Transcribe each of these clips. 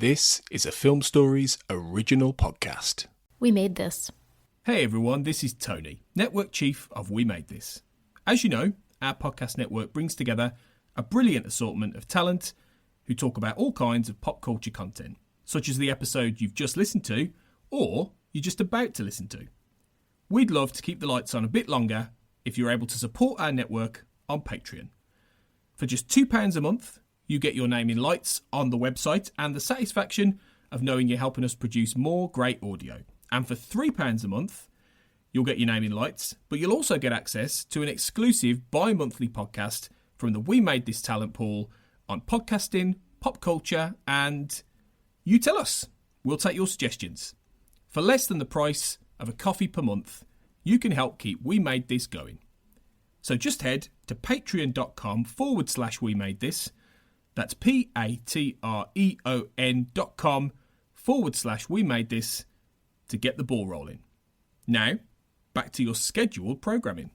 This is a Film Stories original podcast. We made this. Hey everyone, this is Tony, Network Chief of We Made This. As you know, our podcast network brings together a brilliant assortment of talent who talk about all kinds of pop culture content, such as the episode you've just listened to, or you're just about to listen to. We'd love to keep the lights on a bit longer if you're able to support our network on Patreon. For just £2 a month, you get your name in lights on the website and the satisfaction of knowing you're helping us produce more great audio. And for £3 a month, you'll get your name in lights, but you'll also get access to an exclusive bi-monthly podcast from the We Made This talent pool on podcasting, pop culture, and you tell us. We'll take your suggestions. For less than the price of a coffee per month, you can help keep We Made This going. So just head to patreon.com/We Made This. That's patreon.com/We Made This to get the ball rolling. Now, back to your scheduled programming.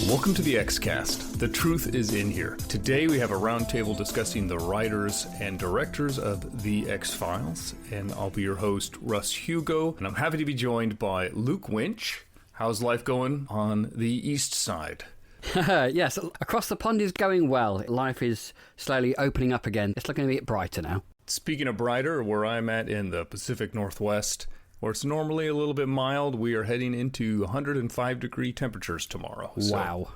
Welcome to the X-Cast. The truth is in here. Today we have a roundtable discussing the writers and directors of The X-Files, and I'll be your host, Russ Hugo, and I'm happy to be joined by Luke Winch. How's life going on the east side? Yes, across the pond is going well. Life is slowly opening up again. It's looking a bit brighter now. Speaking of brighter, where I'm at in the Pacific Northwest, where it's normally a little bit mild, we are heading into 105-degree temperatures tomorrow. Wow. So,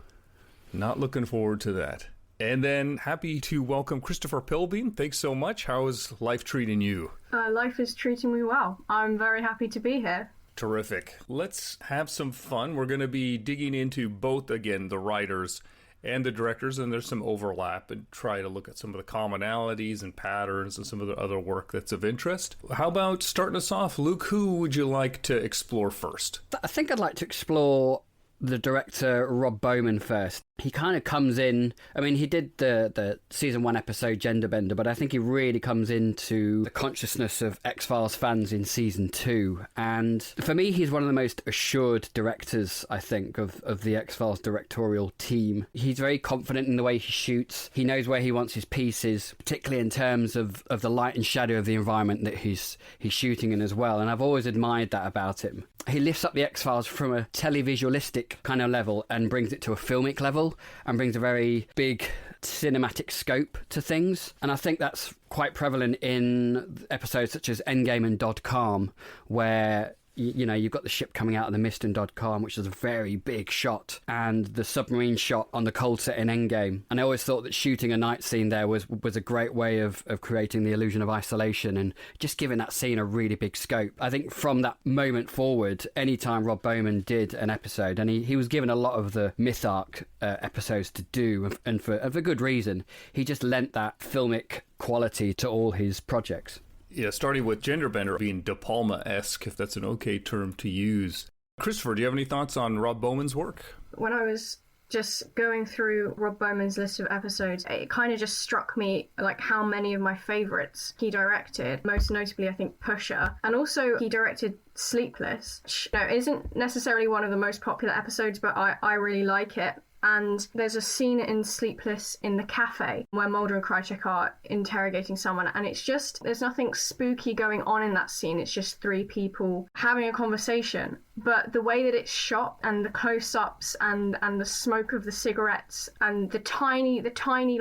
not looking forward to that. And then happy to welcome Christopher Pilbeam. Thanks so much. How is life treating you? Life is treating me well. I'm very happy to be here. Terrific. Let's have some fun. We're going to be digging into both, again, the writers and the directors, and there's some overlap, and try to look at some of the commonalities and patterns and some of the other work that's of interest. How about starting us off? Luke, who would you like to explore first? I think I'd like to explore the director Rob Bowman first. He kind of comes in, I mean, he did the season 1 episode Gender Bender, but I think he really comes into the consciousness of X-Files fans in season 2. And for me, he's one of the most assured directors, I think, of the X-Files directorial team. He's very confident in the way he shoots. He knows where he wants his pieces, particularly in terms of the light and shadow of the environment that he's shooting in as well. And I've always admired that about him. He lifts up the X-Files from a televisualistic kind of level and brings it to a filmic level, and brings a very big cinematic scope to things. And I think that's quite prevalent in episodes such as Endgame and Dodcom, where you know, you've got the ship coming out of the mist in Dodcom, which is a very big shot, and the submarine shot on the cold set in Endgame. And I always thought that shooting a night scene there was a great way of creating the illusion of isolation and just giving that scene a really big scope. I think from that moment forward, anytime Rob Bowman did an episode, and he was given a lot of the myth arc episodes to do, and for good reason, he just lent that filmic quality to all his projects. Yeah, starting with Gender Bender being De Palma-esque, if that's an okay term to use. Christopher, do you have any thoughts on Rob Bowman's work? When I was just going through Rob Bowman's list of episodes, it kind of just struck me like how many of my favourites he directed. Most notably, I think, Pusher. And also, he directed Sleepless. No, it isn't necessarily one of the most popular episodes, but I really like it. And there's a scene in Sleepless in the cafe where Mulder and Krycek are interrogating someone, and it's just, there's nothing spooky going on in that scene. It's just 3 people having a conversation. But the way that it's shot, and the close-ups, and the smoke of the cigarettes, and the tiny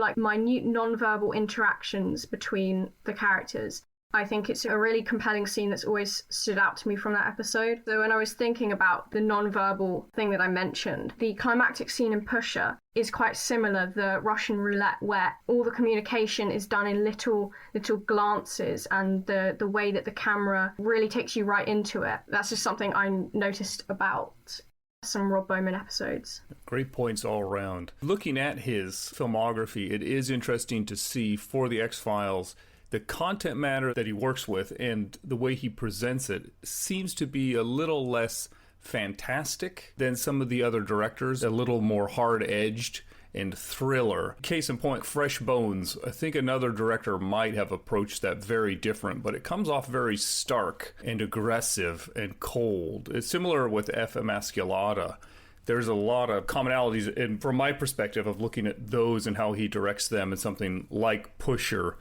like minute non-verbal interactions between the characters, I think it's a really compelling scene that's always stood out to me from that episode. So when I was thinking about the non-verbal thing that I mentioned, the climactic scene in Pusher is quite similar, the Russian roulette, where all the communication is done in little glances, and the way that the camera really takes you right into it. That's just something I noticed about some Rob Bowman episodes. Great points all around. Looking at his filmography, it is interesting to see for the X-Files, the content matter that he works with and the way he presents it seems to be a little less fantastic than some of the other directors, a little more hard-edged and thriller. Case in point, Fresh Bones. I think another director might have approached that very different, but it comes off very stark and aggressive and cold. It's similar with F. Emasculata. There's a lot of commonalities, and from my perspective of looking at those and how he directs them in something like Pusher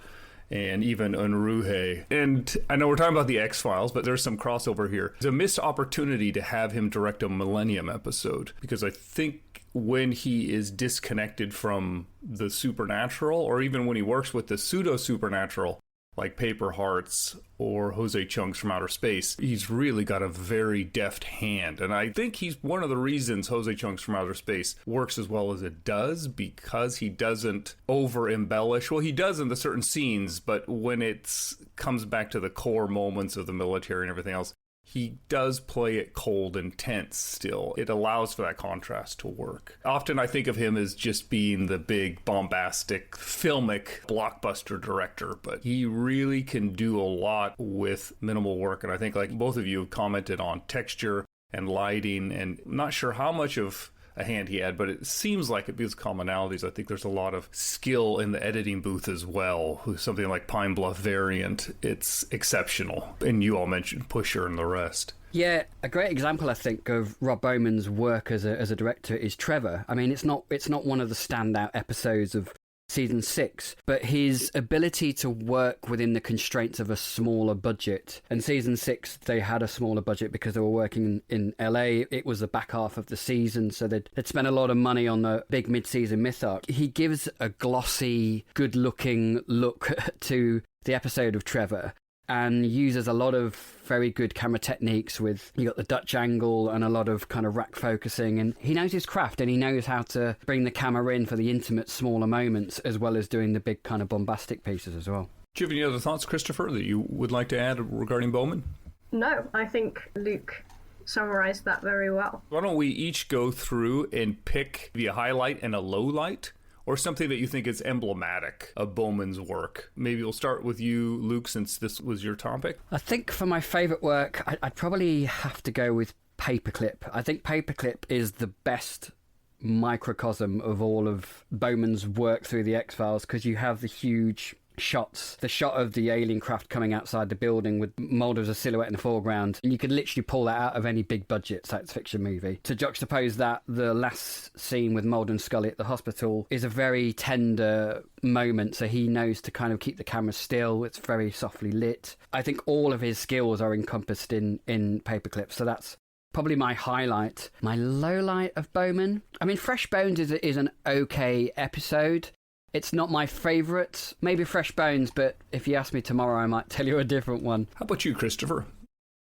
and even Unruhe. And I know we're talking about the X-Files, but there's some crossover here. It's a missed opportunity to have him direct a Millennium episode, because I think when he is disconnected from the supernatural, or even when he works with the pseudo-supernatural, like Paper Hearts or Jose Chung's From Outer Space, he's really got a very deft hand. And I think he's one of the reasons Jose Chung's From Outer Space works as well as it does, because he doesn't over-embellish. Well, he does in the certain scenes, but when it comes back to the core moments of the military and everything else, he does play it cold and tense still. It allows for that contrast to work. Often I think of him as just being the big, bombastic, filmic blockbuster director, but he really can do a lot with minimal work. And I think, like both of you have commented on texture and lighting, and I'm not sure how much of a hand he had, but it seems like it because commonalities. I think there's a lot of skill in the editing booth as well. Something like Pine Bluff Variant, it's exceptional. And you all mentioned Pusher and the rest. Yeah, a great example, I think, of Rob Bowman's work as a director is Trevor. I mean, it's not one of the standout episodes of season 6, but his ability to work within the constraints of a smaller budget. And season 6, they had a smaller budget because they were working in LA. It was the back half of the season, so they'd spent a lot of money on the big mid-season myth arc. He gives a glossy, good-looking look to the episode of Trevor, and uses a lot of very good camera techniques with, you got the Dutch angle and a lot of kind of rack focusing, and he knows his craft and he knows how to bring the camera in for the intimate smaller moments as well as doing the big kind of bombastic pieces as well. Do you have any other thoughts, Christopher, that you would like to add regarding Bowman? No, I think Luke summarized that very well. Why don't we each go through and pick the highlight and a low light, or something that you think is emblematic of Bowman's work? Maybe we'll start with you, Luke, since this was your topic. I think for my favourite work, I'd probably have to go with Paperclip. I think Paperclip is the best microcosm of all of Bowman's work through the X-Files, because you have the huge shots, the shot of the alien craft coming outside the building with Mulder as a silhouette in the foreground, and you could literally pull that out of any big budget science fiction movie. To juxtapose that, the last scene with Mulder and Scully at the hospital is a very tender moment, so he knows to kind of keep the camera still. It's very softly lit. I think all of his skills are encompassed in Paperclip, so that's probably my highlight. My low light of Bowman, I mean, Fresh Bones is an okay episode. It's not my favourite. Maybe Fresh Bones, but if you ask me tomorrow, I might tell you a different one. How about you, Christopher?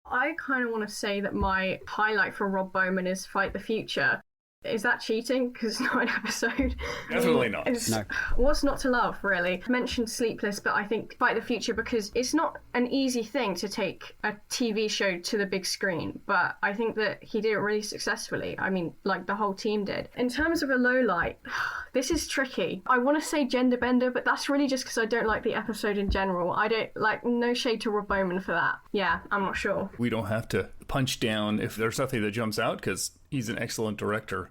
I kind of want to say that my highlight for Rob Bowman is Fight the Future. Is that cheating? Because it's not an episode. Definitely not. No. What's not to love, really? I mentioned Sleepless, but I think Fight the Future because it's not an easy thing to take a TV show to the big screen, but I think that he did it really successfully. I mean, like the whole team did. In terms of a low light, this is tricky. I want to say Gender Bender, but that's really just because I don't like the episode in general. I don't like, no shade to Rob Bowman for that. Yeah, I'm not sure. We don't have to punch down if there's something that jumps out, because he's an excellent director.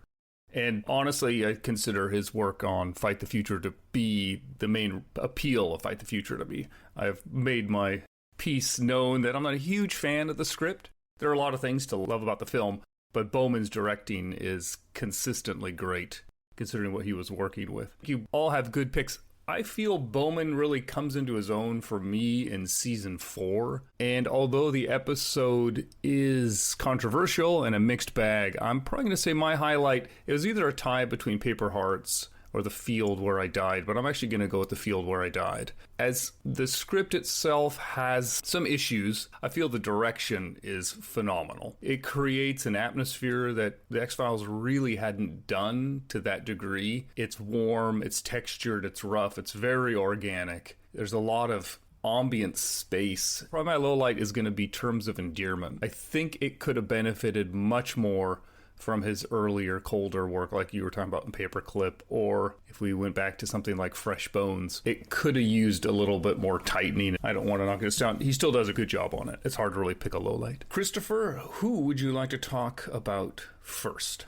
And honestly, I consider his work on Fight the Future to be the main appeal of Fight the Future to me. I've made my piece known that I'm not a huge fan of the script. There are a lot of things to love about the film, but Bowman's directing is consistently great, considering what he was working with. You all have good picks. I feel Bowman really comes into his own for me in season 4. And although the episode is controversial and a mixed bag, I'm probably going to say my highlight is either a tie between Paper Hearts or The Field Where I Died, but I'm actually going to go with The Field Where I Died. As the script itself has some issues, I feel the direction is phenomenal. It creates an atmosphere that the X-Files really hadn't done to that degree. It's warm, it's textured, it's rough, it's very organic. There's a lot of ambient space. Probably my low light is going to be Terms of Endearment. I think it could have benefited much more from his earlier, colder work, like you were talking about in Paperclip, or if we went back to something like Fresh Bones, it could have used a little bit more tightening. I don't want to knock this down. He still does a good job on it. It's hard to really pick a low light. Christopher, who would you like to talk about first?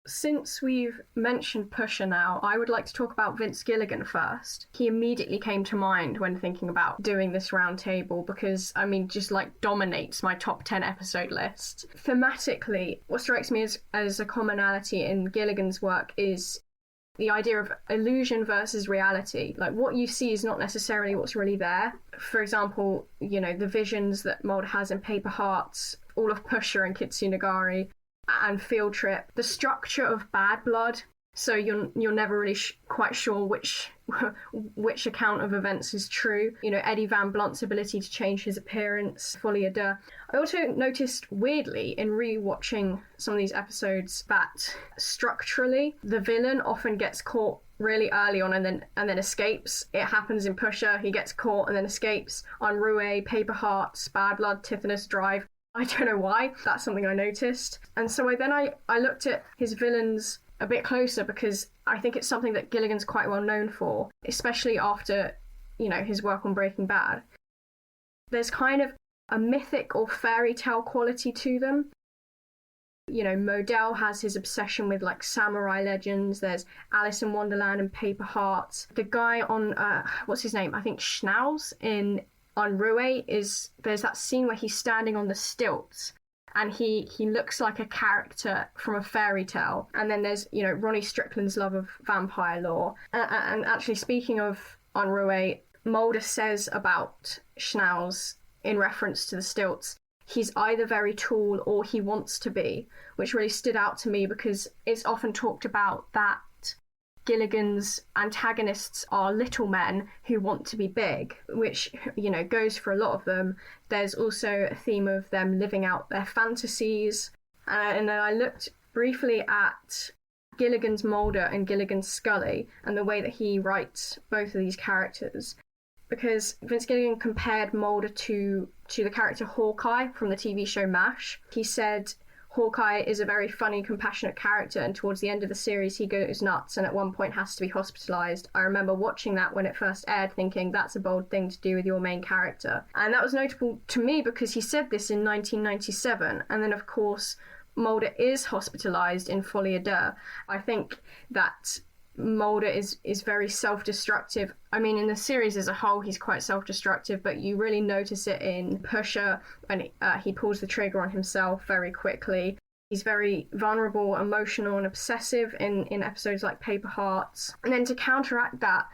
Since we've mentioned Pusher now, I would like to talk about Vince Gilligan first. He immediately came to mind when thinking about doing this roundtable because, just like dominates my top 10 episode list. Thematically, what strikes me as a commonality in Gilligan's work is the idea of illusion versus reality. Like, what you see is not necessarily what's really there. For example, the visions that Mulder has in Paper Hearts, all of Pusher and Kitsunagari, and Field Trip, the structure of Bad Blood, so you're never really quite sure which account of events is true. Eddie Van Blunt's ability to change his appearance, Folie à Deux. I also noticed, weirdly, in rewatching some of these episodes, that structurally the villain often gets caught really early on and then escapes. It happens in Pusher, he gets caught and then escapes. On Rue, Paper Hearts, Bad Blood, Tithonus Drive. I don't know why, that's something I noticed. And so I looked at his villains a bit closer because I think it's something that Gilligan's quite well known for, especially after, his work on Breaking Bad. There's kind of a mythic or fairy tale quality to them. Modell has his obsession with like samurai legends. There's Alice in Wonderland and Paper Hearts. The guy on, what's his name? I think Schnauz on Rue there's that scene where he's standing on the stilts and he looks like a character from a fairy tale. And then there's, Ronnie Strickland's love of vampire lore. And actually, speaking of on Rue, Mulder says about Schnauz in reference to the stilts, he's either very tall or he wants to be, which really stood out to me because it's often talked about that Gilligan's antagonists are little men who want to be big, which, goes for a lot of them. There's also a theme of them living out their fantasies. And then I looked briefly at Gilligan's Mulder and Gilligan's Scully and the way that he writes both of these characters. Because Vince Gilligan compared Mulder to the character Hawkeye from the TV show MASH. He said Hawkeye is a very funny, compassionate character, and towards the end of the series he goes nuts and at one point has to be hospitalised. I remember watching that when it first aired thinking that's a bold thing to do with your main character. And that was notable to me because he said this in 1997, and then of course Mulder is hospitalised in Folie à Deux. I think that Mulder is very self-destructive. In the series as a whole, he's quite self-destructive, but you really notice it in Pusher when he pulls the trigger on himself very quickly. He's very vulnerable, emotional, and obsessive in episodes like Paper Hearts. And then to counteract that,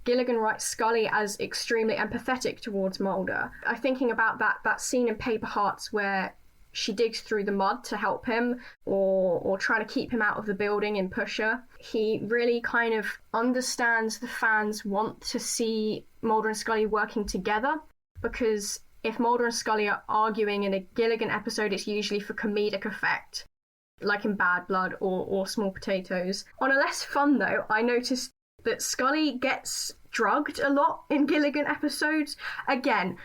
Gilligan writes Scully as extremely empathetic towards Mulder. I'm thinking about that scene in Paper Hearts where she digs through the mud to help him or trying to keep him out of the building in Pusher. He really kind of understands the fans want to see Mulder and Scully working together, because if Mulder and Scully are arguing in a Gilligan episode, it's usually for comedic effect, like in Bad Blood or Small Potatoes. On a less fun note, I noticed that Scully gets drugged a lot in Gilligan episodes. Again,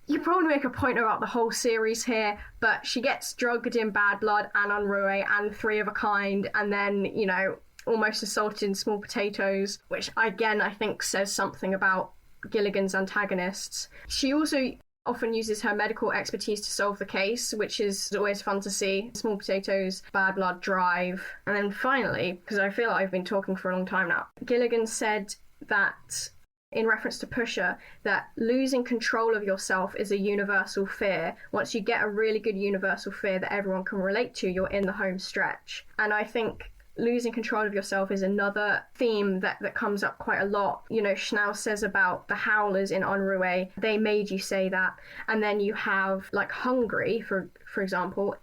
you probably make a point about the whole series here, but she gets drugged in Bad Blood and on Rue and Three of a Kind, and then, almost assaulted in Small Potatoes, which again I think says something about Gilligan's antagonists. She also often uses her medical expertise to solve the case, which is always fun to see. Small Potatoes, Bad Blood, Drive. And then finally, because I feel like I've been talking for a long time now, Gilligan said that in reference to Pusher, that losing control of yourself is a universal fear. Once you get a really good universal fear that everyone can relate to, you're in the home stretch. And I think losing control of yourself is another theme that comes up quite a lot. Schnauz says about the Howlers in En Route, they made you say that. And then you have, like, Hungry, for example,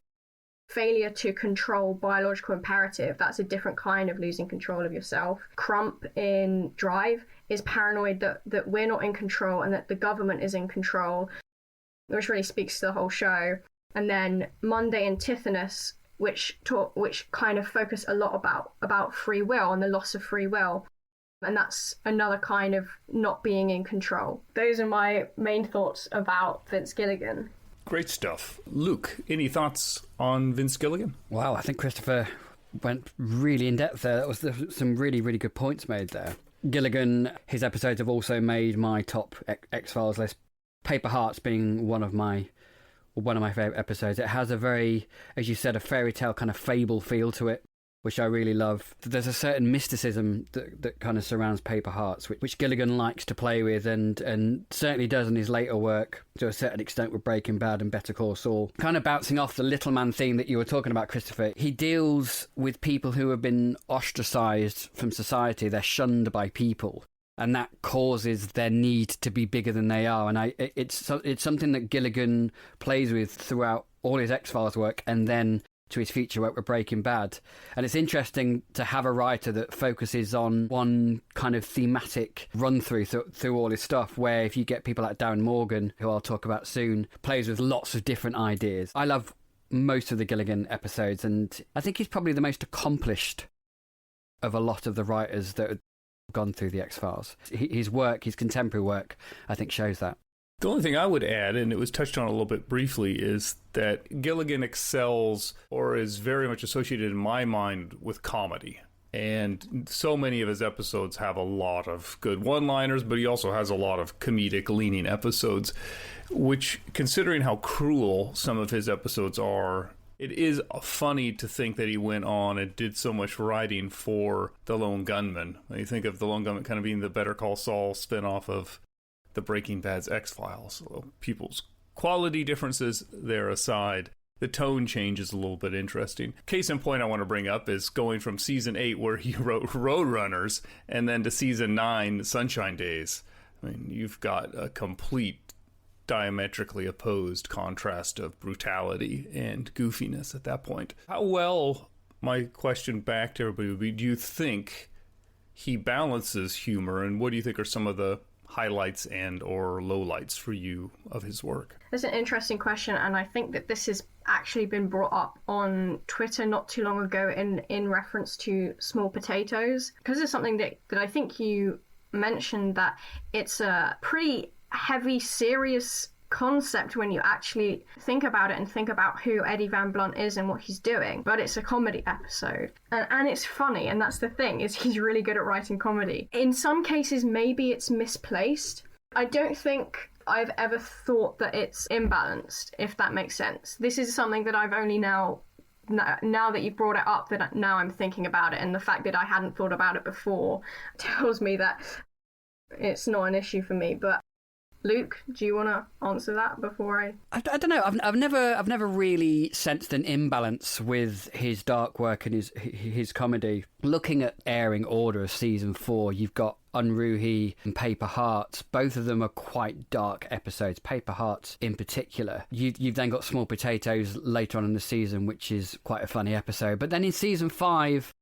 failure to control biological imperative. That's a different kind of losing control of yourself. Crump in Drive is paranoid that we're not in control and that the government is in control, which really speaks to the whole show. And then Monday and Tithonus, which kind of focus a lot about free will and the loss of free will. And that's another kind of not being in control. Those are my main thoughts about Vince Gilligan. Great stuff. Luke, any thoughts on Vince Gilligan? Wow, I think Christopher went really in depth there. There was some really, really good points made there. Gilligan, his episodes have also made my top X-Files list. Paper Hearts being one of my favourite episodes. It has a very, as you said, a fairy tale kind of fable feel to it, which I really love. There's a certain mysticism that kind of surrounds Paper Hearts, which Gilligan likes to play with and certainly does in his later work to a certain extent with Breaking Bad and Better Call Saul. Kind of bouncing off the little man theme that you were talking about, Christopher, he deals with people who have been ostracised from society. They're shunned by people, and that causes their need to be bigger than they are. And it's something that Gilligan plays with throughout all his X-Files work, and then to his feature work with Breaking Bad. And it's interesting to have a writer that focuses on one kind of thematic run-through through all his stuff, where if you get people like Darren Morgan, who I'll talk about soon, plays with lots of different ideas. I love most of the Gilligan episodes, and I think he's probably the most accomplished of a lot of the writers that have gone through the X-Files. His work, his contemporary work, I think shows that. The only thing I would add, and it was touched on a little bit briefly, is that Gilligan excels, or is very much associated in my mind, with comedy. And so many of his episodes have a lot of good one-liners, but he also has a lot of comedic-leaning episodes, which, considering how cruel some of his episodes are, it is funny to think that he went on and did so much writing for The Lone Gunman. When you think of The Lone Gunman kind of being the Better Call Saul spinoff of the Breaking Bad's X-Files. So people's quality differences there aside, the tone change is a little bit interesting. Case in point I want to bring up is going from season 8, where he wrote Roadrunners, and then to season 9, Sunshine Days. I mean, you've got a complete diametrically opposed contrast of brutality and goofiness at that point. How well, my question back to everybody would be, do you think he balances humor, and what do you think are some of the highlights and or lowlights for you of his work? That's an interesting question, and I think that this has actually been brought up on Twitter not too long ago in reference to Small Potatoes, because it's something that I think you mentioned, that it's a pretty heavy, serious concept when you actually think about it and think about who Eddie Van Blunt is and what he's doing, but it's a comedy episode, and it's funny, and that's the thing, is he's really good at writing comedy. In some cases maybe it's misplaced. I don't think I've ever thought that it's imbalanced, if that makes sense. This is something that I've only now that you've brought it up, that now I'm thinking about it, and the fact that I hadn't thought about it before tells me that it's not an issue for me. But Luke, do you want to answer that before I don't know. I've never really sensed an imbalance with his dark work and his comedy. Looking at airing order of season 4, you've got Unruhi and Paper Hearts. Both of them are quite dark episodes. Paper Hearts in particular. You've then got Small Potatoes later on in the season, which is quite a funny episode. But then in season 5,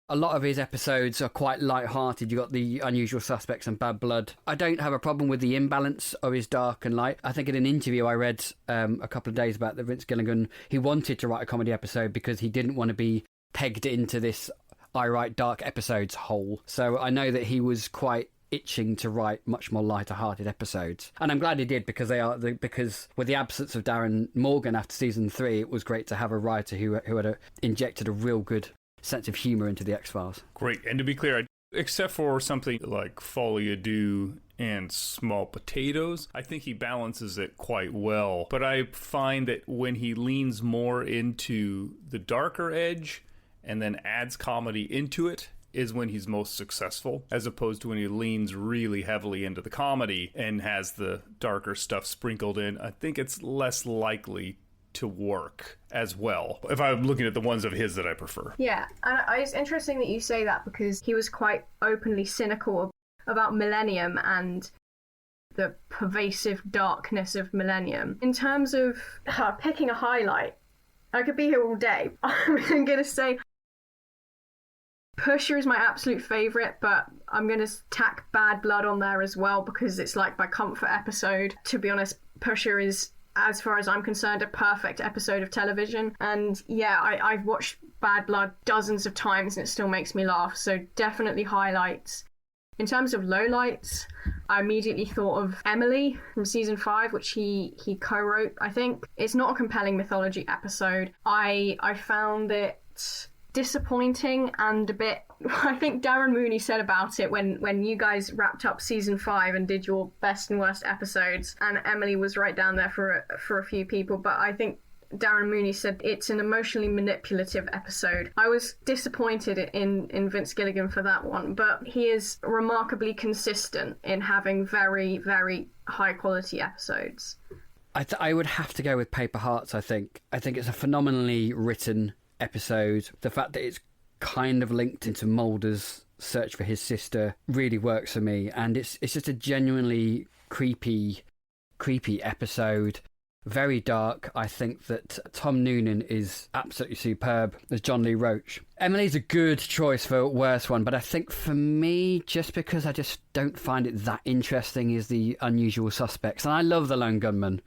a lot of his episodes are quite light-hearted. You've got The Unusual Suspects and Bad Blood. I don't have a problem with the imbalance of his dark and light. I think in an interview I read a couple of days back that Vince Gilligan, he wanted to write a comedy episode because he didn't want to be pegged into this I write dark episodes hole. So I know that he was quite itching to write much more lighter-hearted episodes. And I'm glad he did, because because with the absence of Darren Morgan after season 3, it was great to have a writer who had injected a real good sense of humour into the X-Files. Great. And to be clear, except for something like Folie à Deux and Small Potatoes, I think he balances it quite well. But I find that when he leans more into the darker edge and then adds comedy into it is when he's most successful, as opposed to when he leans really heavily into the comedy and has the darker stuff sprinkled in. I think it's less likely to work as well, if I'm looking at the ones of his that I prefer. Yeah, and it's interesting that you say that, because he was quite openly cynical about Millennium and the pervasive darkness of Millennium. In terms of picking a highlight, I could be here all day. I'm going to say Pusher is my absolute favourite, but I'm going to tack Bad Blood on there as well, because it's like my comfort episode. To be honest, Pusher is, as far as I'm concerned, a perfect episode of television. And yeah, I've watched Bad Blood dozens of times and it still makes me laugh. So definitely highlights In terms of lowlights, I immediately thought of Emily from season 5, which he co-wrote, I think. It's not a compelling mythology episode. I found it disappointing and a bit... I think Darren Mooney said about it when you guys wrapped up season 5 and did your best and worst episodes, and Emily was right down there for a few people, but I think Darren Mooney said it's an emotionally manipulative episode. I was disappointed in Vince Gilligan for that one, but he is remarkably consistent in having very, very high quality episodes. I would have to go with Paper Hearts, I think. I think it's a phenomenally written episode. The fact that it's kind of linked into Mulder's search for his sister really works for me, and it's just a genuinely creepy episode. Very dark. I think that Tom Noonan is absolutely superb as John Lee Roach. Emily's a good choice for worst one, but I think for me, just because I just don't find it that interesting, is the Unusual Suspects. And I love the Lone Gunman.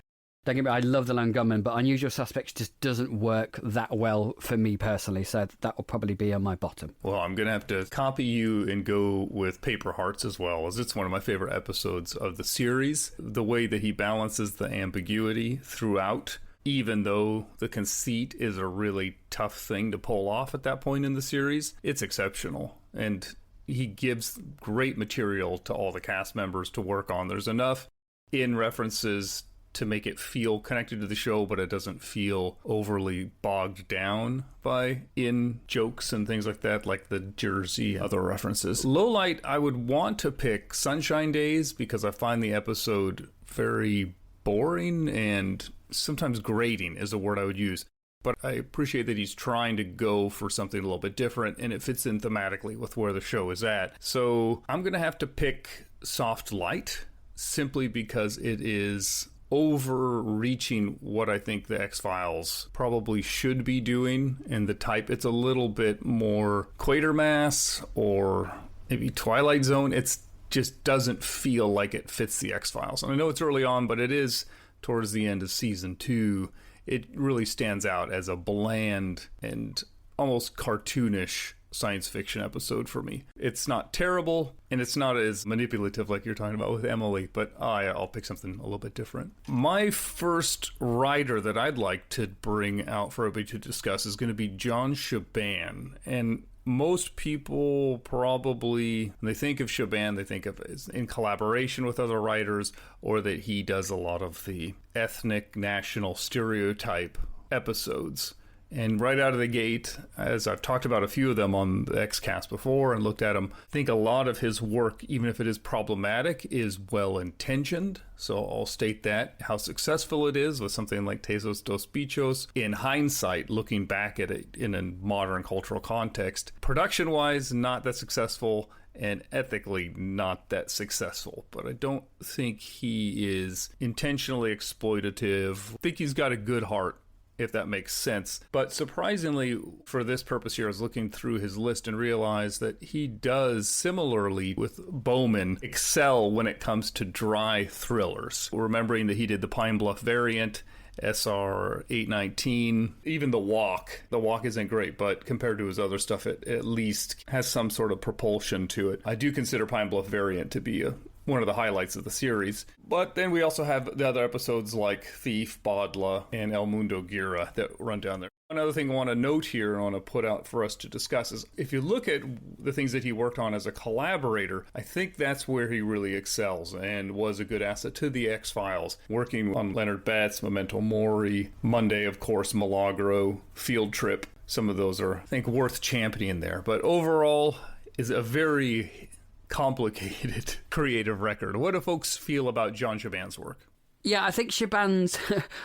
Don't get me wrong, I love the Lone Gunman, but Unusual Suspects just doesn't work that well for me personally, so that will probably be on my bottom. Well, I'm going to have to copy you and go with Paper Hearts as well, as it's one of my favorite episodes of the series. The way that he balances the ambiguity throughout, even though the conceit is a really tough thing to pull off at that point in the series, it's exceptional. And he gives great material to all the cast members to work on. There's enough in references to make it feel connected to the show, but it doesn't feel overly bogged down by in jokes and things like that, like the Jersey, other references. Lowlight, I would want to pick Sunshine Days because I find the episode very boring and sometimes grating is a word I would use. But I appreciate that he's trying to go for something a little bit different, and it fits in thematically with where the show is at. So I'm going to have to pick Soft Light simply because it is overreaching what I think the X-Files probably should be doing, and the type, it's a little bit more Quatermass or maybe Twilight Zone. It just doesn't feel like it fits the X-Files. And I know it's early on, but it is towards the end of season 2. It really stands out as a bland and almost cartoonish science fiction episode for me. It's not terrible, and it's not as manipulative like you're talking about with Emily, but I'll pick something a little bit different. My first writer that I'd like to bring out for everybody to discuss is going to be John Shaban. And most people probably, when they think of Shaban, they think of it in collaboration with other writers, or that he does a lot of the ethnic national stereotype episodes. And right out of the gate, as I've talked about a few of them on the X-Cast before and looked at them, I think a lot of his work, even if it is problematic, is well-intentioned. So I'll state that. How successful it is with something like Tesos dos Bichos, in hindsight, looking back at it in a modern cultural context, production-wise, not that successful, and ethically not that successful. But I don't think he is intentionally exploitative. I think he's got a good heart, if that makes sense. But surprisingly, for this purpose here, I was looking through his list and realized that he does, similarly with Bowman, excel when it comes to dry thrillers. Remembering that he did the Pine Bluff variant, SR 819, even The Walk. The Walk isn't great, but compared to his other stuff, it at least has some sort of propulsion to it. I do consider Pine Bluff variant to be one of the highlights of the series. But then we also have the other episodes like Thief, Bodla, and El Mundo Gira that run down there. Another thing I want to note here and I want to put out for us to discuss is if you look at the things that he worked on as a collaborator, I think that's where he really excels and was a good asset to the X-Files. Working on Leonard Betts, Memento Mori, Monday, of course, Milagro, Field Trip. Some of those are, I think, worth championing there. But overall, is a very complicated creative record. What do folks feel about John Shaban's work? Yeah, I think Shaban's...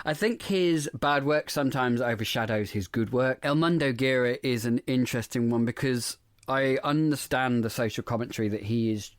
I think his bad work sometimes overshadows his good work. El Mundo Gira is an interesting one because I understand the social commentary that he is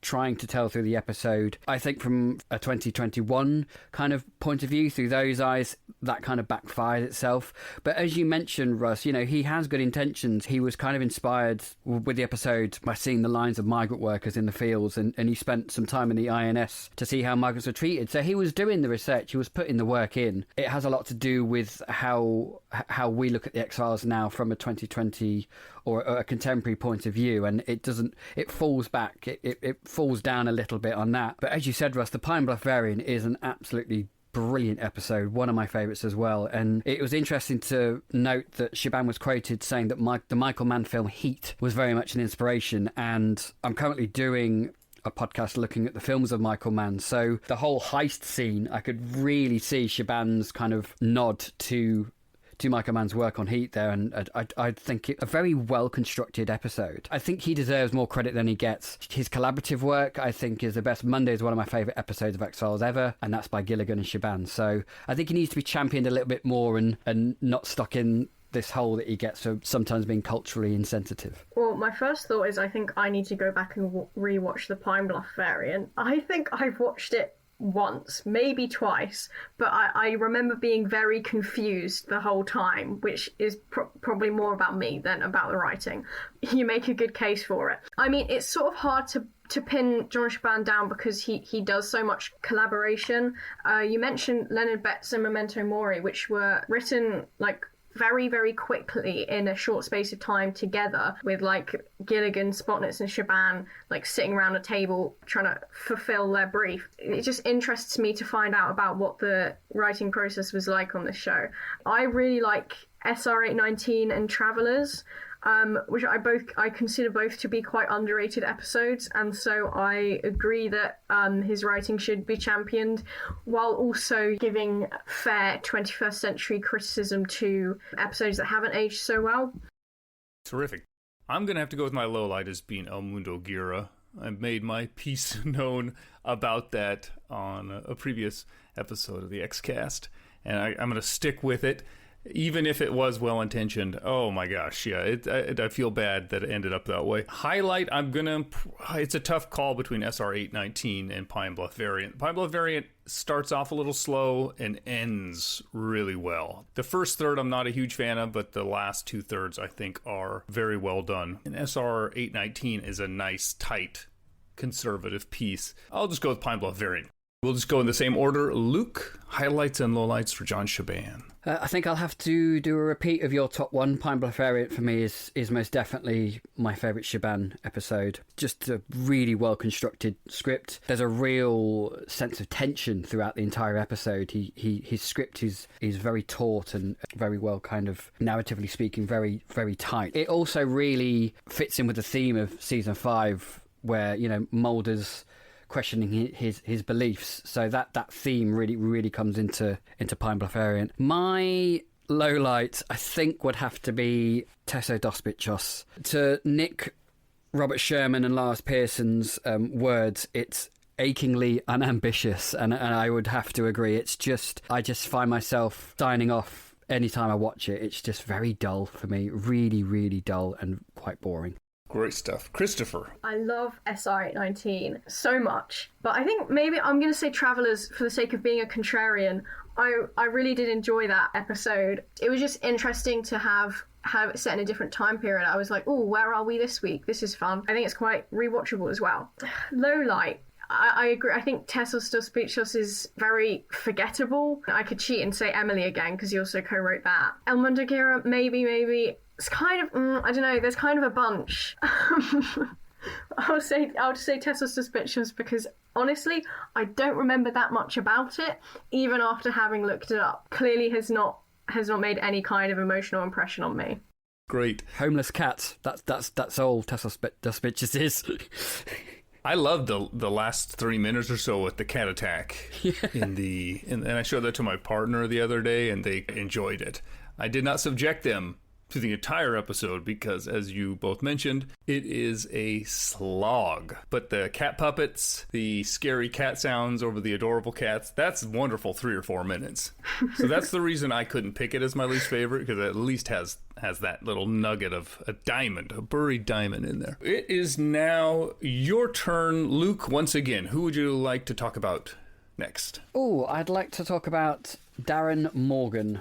trying to tell through the episode. I think from a 2021 kind of point of view, through those eyes, that kind of backfired itself. But as you mentioned, Russ, you know, he has good intentions. He was kind of inspired with the episode by seeing the lines of migrant workers in the fields, and he spent some time in the INS to see how migrants were treated. So he was doing the research, he was putting the work in. It has a lot to do with how we look at the X-Files now from a 2020 or a contemporary point of view, and it falls back, it falls down a little bit on that. But as you said, Russ, the Pine Bluff variant is an absolutely brilliant episode, one of my favourites as well. And it was interesting to note that Shaban was quoted saying that the Michael Mann film Heat was very much an inspiration, and I'm currently doing a podcast looking at the films of Michael Mann, so the whole heist scene, I could really see Shaban's kind of nod to Michael Mann's work on Heat there, and I think it a very well constructed episode. I think he deserves more credit than he gets. His collaborative work, I think, is the best. Monday is one of my favourite episodes of X-Files ever, and that's by Gilligan and Shaban. So I think he needs to be championed a little bit more and not stuck in this hole that he gets for sometimes being culturally insensitive. Well, my first thought is I think I need to go back and rewatch the Pine Bluff variant. I think I've watched it once, maybe twice, but I remember being very confused the whole time, which is probably more about me than about the writing. You make a good case for it. I mean, it's sort of hard to pin John Shaban down because he does so much collaboration. You mentioned Leonard Betts and Memento Mori, which were written like very, very quickly in a short space of time together, with like Gilligan, Spotnitz and Shaban like sitting around a table trying to fulfill their brief. It just interests me to find out about what the writing process was like on this show. I really like SR819 and Travellers, which I consider both to be quite underrated episodes, and so I agree that his writing should be championed, while also giving fair 21st century criticism to episodes that haven't aged so well. Terrific. I'm going to have to go with my lowlight as being El Mundo Gira. I've made my piece known about that on a previous episode of the X-Cast, and I'm going to stick with it. Even if it was well-intentioned, oh my gosh, yeah, I feel bad that it ended up that way. Highlight, it's a tough call between SR819 and Pine Bluff variant. Pine Bluff variant starts off a little slow and ends really well. The first third I'm not a huge fan of, but the last 2/3 I think are very well done. And SR819 is a nice, tight, conservative piece. I'll just go with Pine Bluff variant. We'll just go in the same order. Luke, highlights and lowlights for John Shaban. I think I'll have to do a repeat of your top one. Pine Bluff variant for me is most definitely my favourite Shaban episode. Just a really well constructed script. There's a real sense of tension throughout the entire episode. His script is very taut and very well kind of narratively speaking, very, very tight. It also really fits in with the theme of season 5, where, you know, Mulder's questioning his beliefs, so that theme really comes into Pine Bluff variant. My low light, I think, would have to be Tesso dos Bichos. To Nick Robert Sherman and Lars Pearson's words, it's achingly unambitious, and I would have to agree. It's just, I just find myself signing off anytime I watch it. It's just very dull for me, really dull and quite boring. Great stuff. Christopher. I love SR819 so much, but I think maybe I'm going to say Travellers for the sake of being a contrarian. I really did enjoy that episode. It was just interesting to have it set in a different time period. I was like, oh, where are we this week? This is fun. I think it's quite rewatchable as well. Low light. I agree. I think Tessos dos Bichos is very forgettable. I could cheat and say Emily again because he also co-wrote that. El Mundo Gira, maybe. It's kind of, I don't know, there's kind of a bunch. I'll just say Tessos dos Bichos because honestly, I don't remember that much about it, even after having looked it up. Clearly has not made any kind of emotional impression on me. Great. Homeless cat. That's all Tessos dos Bichos is. I loved the last 3 minutes or so with the cat attack. Yeah. And I showed that to my partner the other day, and they enjoyed it. I did not subject them to the entire episode because, as you both mentioned, it is a slog. But the cat puppets, the scary cat sounds over the adorable cats, that's wonderful 3 or 4 minutes. So that's the reason I couldn't pick it as my least favorite, because it at least has that little nugget of a buried diamond in there. It is now your turn, Luke, once again. Who would you like to talk about next? Oh, I'd like to talk about Darren Morgan.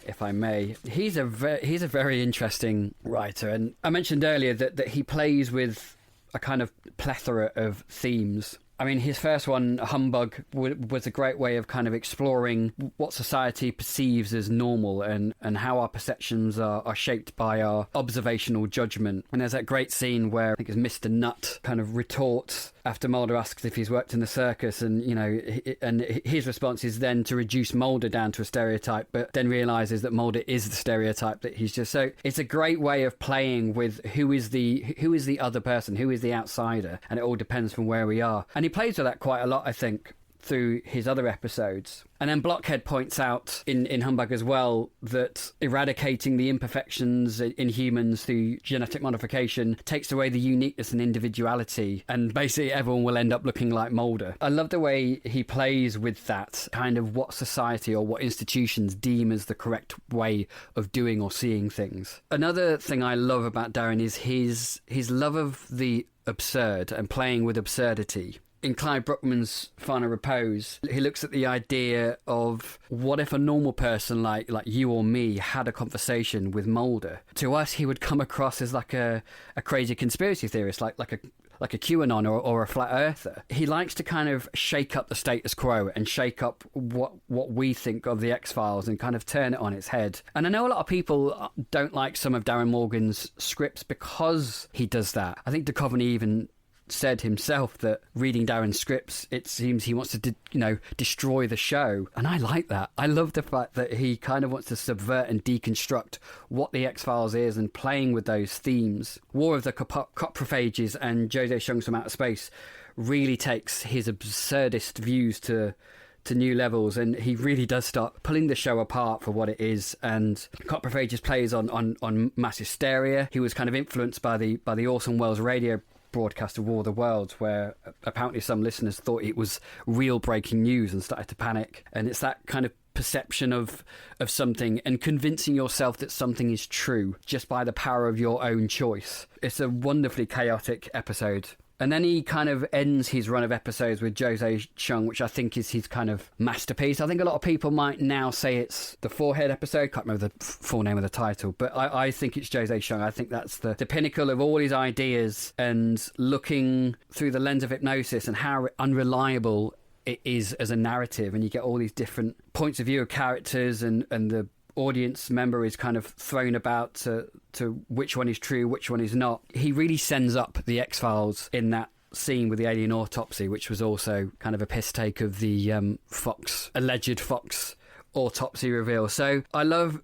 If I may. He's a very interesting writer, and I mentioned earlier that he plays with a kind of plethora of themes I mean, his first one, Humbug, was a great way of kind of exploring what society perceives as normal and how our perceptions are shaped by our observational judgment. And there's that great scene where I think it's Mr. Nutt kind of retorts after Mulder asks if he's worked in the circus, and and his response is then to reduce Mulder down to a stereotype, but then realizes that Mulder is the stereotype that he's just. So it's a great way of playing with who is the other person, who is the outsider, and it all depends from where we are. And he plays with that quite a lot, I think, through his other episodes. And then Blockhead points out in Humbug as well that eradicating the imperfections in humans through genetic modification takes away the uniqueness and individuality, and basically everyone will end up looking like Mulder. I love the way he plays with that kind of what society or what institutions deem as the correct way of doing or seeing things. Another thing I love about Darren is his love of the absurd and playing with absurdity. In Clyde Bruckman's Final Repose, he looks at the idea of what if a normal person like you or me had a conversation with Mulder. To us, he would come across as like a crazy conspiracy theorist, like a QAnon or a flat earther. He likes to kind of shake up the status quo and shake up what we think of the X-Files and kind of turn it on its head. And I know a lot of people don't like some of Darren Morgan's scripts because he does that. I think Duchovny even said himself that reading Darren's scripts, it seems he wants to destroy the show, and I like that. I love the fact that he kind of wants to subvert and deconstruct what the X-Files is and playing with those themes. War of the Coprophages and Jose Chung's From Outer Space really takes his absurdist views to new levels, and he really does start pulling the show apart for what it is. And Coprophages plays on mass hysteria. He was kind of influenced by the Orson Welles radio broadcast of War of the Worlds, where apparently some listeners thought it was real breaking news and started to panic. And it's that kind of perception of something and convincing yourself that something is true just by the power of your own choice. It's a wonderfully chaotic episode. And then he kind of ends his run of episodes with Jose Chung, which I think is his kind of masterpiece. I think a lot of people might now say it's the Forehead episode. Can't remember the full name of the title, but I think it's Jose Chung. I think that's the pinnacle of all his ideas, and looking through the lens of hypnosis and how unreliable it is as a narrative. And you get all these different points of view of characters, and the audience member is kind of thrown about to which one is true, which one is not. He really sends up the X-Files in that scene with the alien autopsy, which was also kind of a piss take of the alleged Fox autopsy reveal. So I love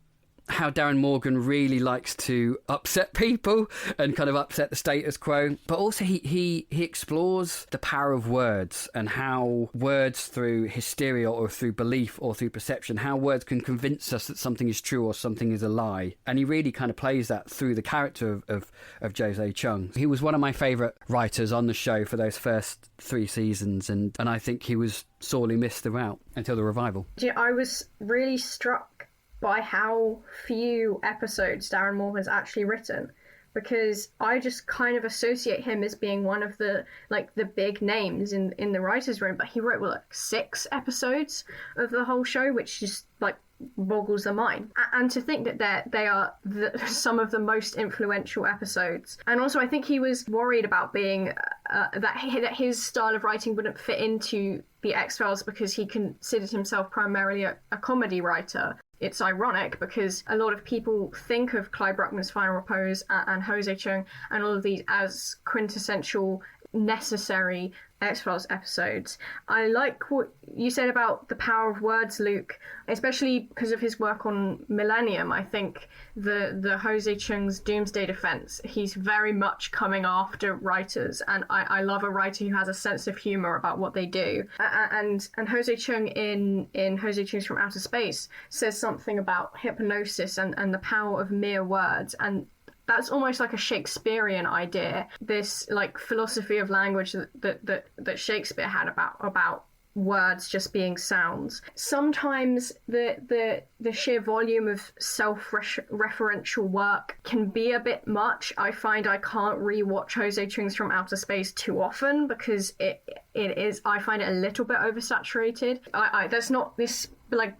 how Darren Morgan really likes to upset people and kind of upset the status quo, but also he explores the power of words and how words, through hysteria or through belief or through perception, how words can convince us that something is true or something is a lie. And he really kind of plays that through the character of Jose Chung. He was one of my favourite writers on the show for those first 3 seasons, and I think he was sorely missed throughout until the revival. I was really struck by how few episodes Darren Morgan's actually written, because I just kind of associate him as being one of the big names in the writer's room, but he wrote 6 episodes of the whole show, which just boggles the mind. And to think that they are some of the most influential episodes. And also I think he was worried about being that his style of writing wouldn't fit into the X-Files, because he considered himself primarily a comedy writer. It's ironic because a lot of people think of Clyde Bruckman's Final Repose and Jose Chung and all of these as quintessential, necessary X-Files episodes. I like what you said about the power of words, Luke, especially because of his work on Millennium. I think the Jose Chung's Doomsday Defense, he's very much coming after writers, and I love a writer who has a sense of humor about what they do. And Jose Chung in Jose Chung's From Outer Space says something about hypnosis and the power of mere words, and that's almost like a Shakespearean idea, this philosophy of language that Shakespeare had about words just being sounds. Sometimes the sheer volume of self-referential work can be a bit much. I find I can't rewatch Jose Chung's From Outer Space too often because I find it a little bit oversaturated. There's not this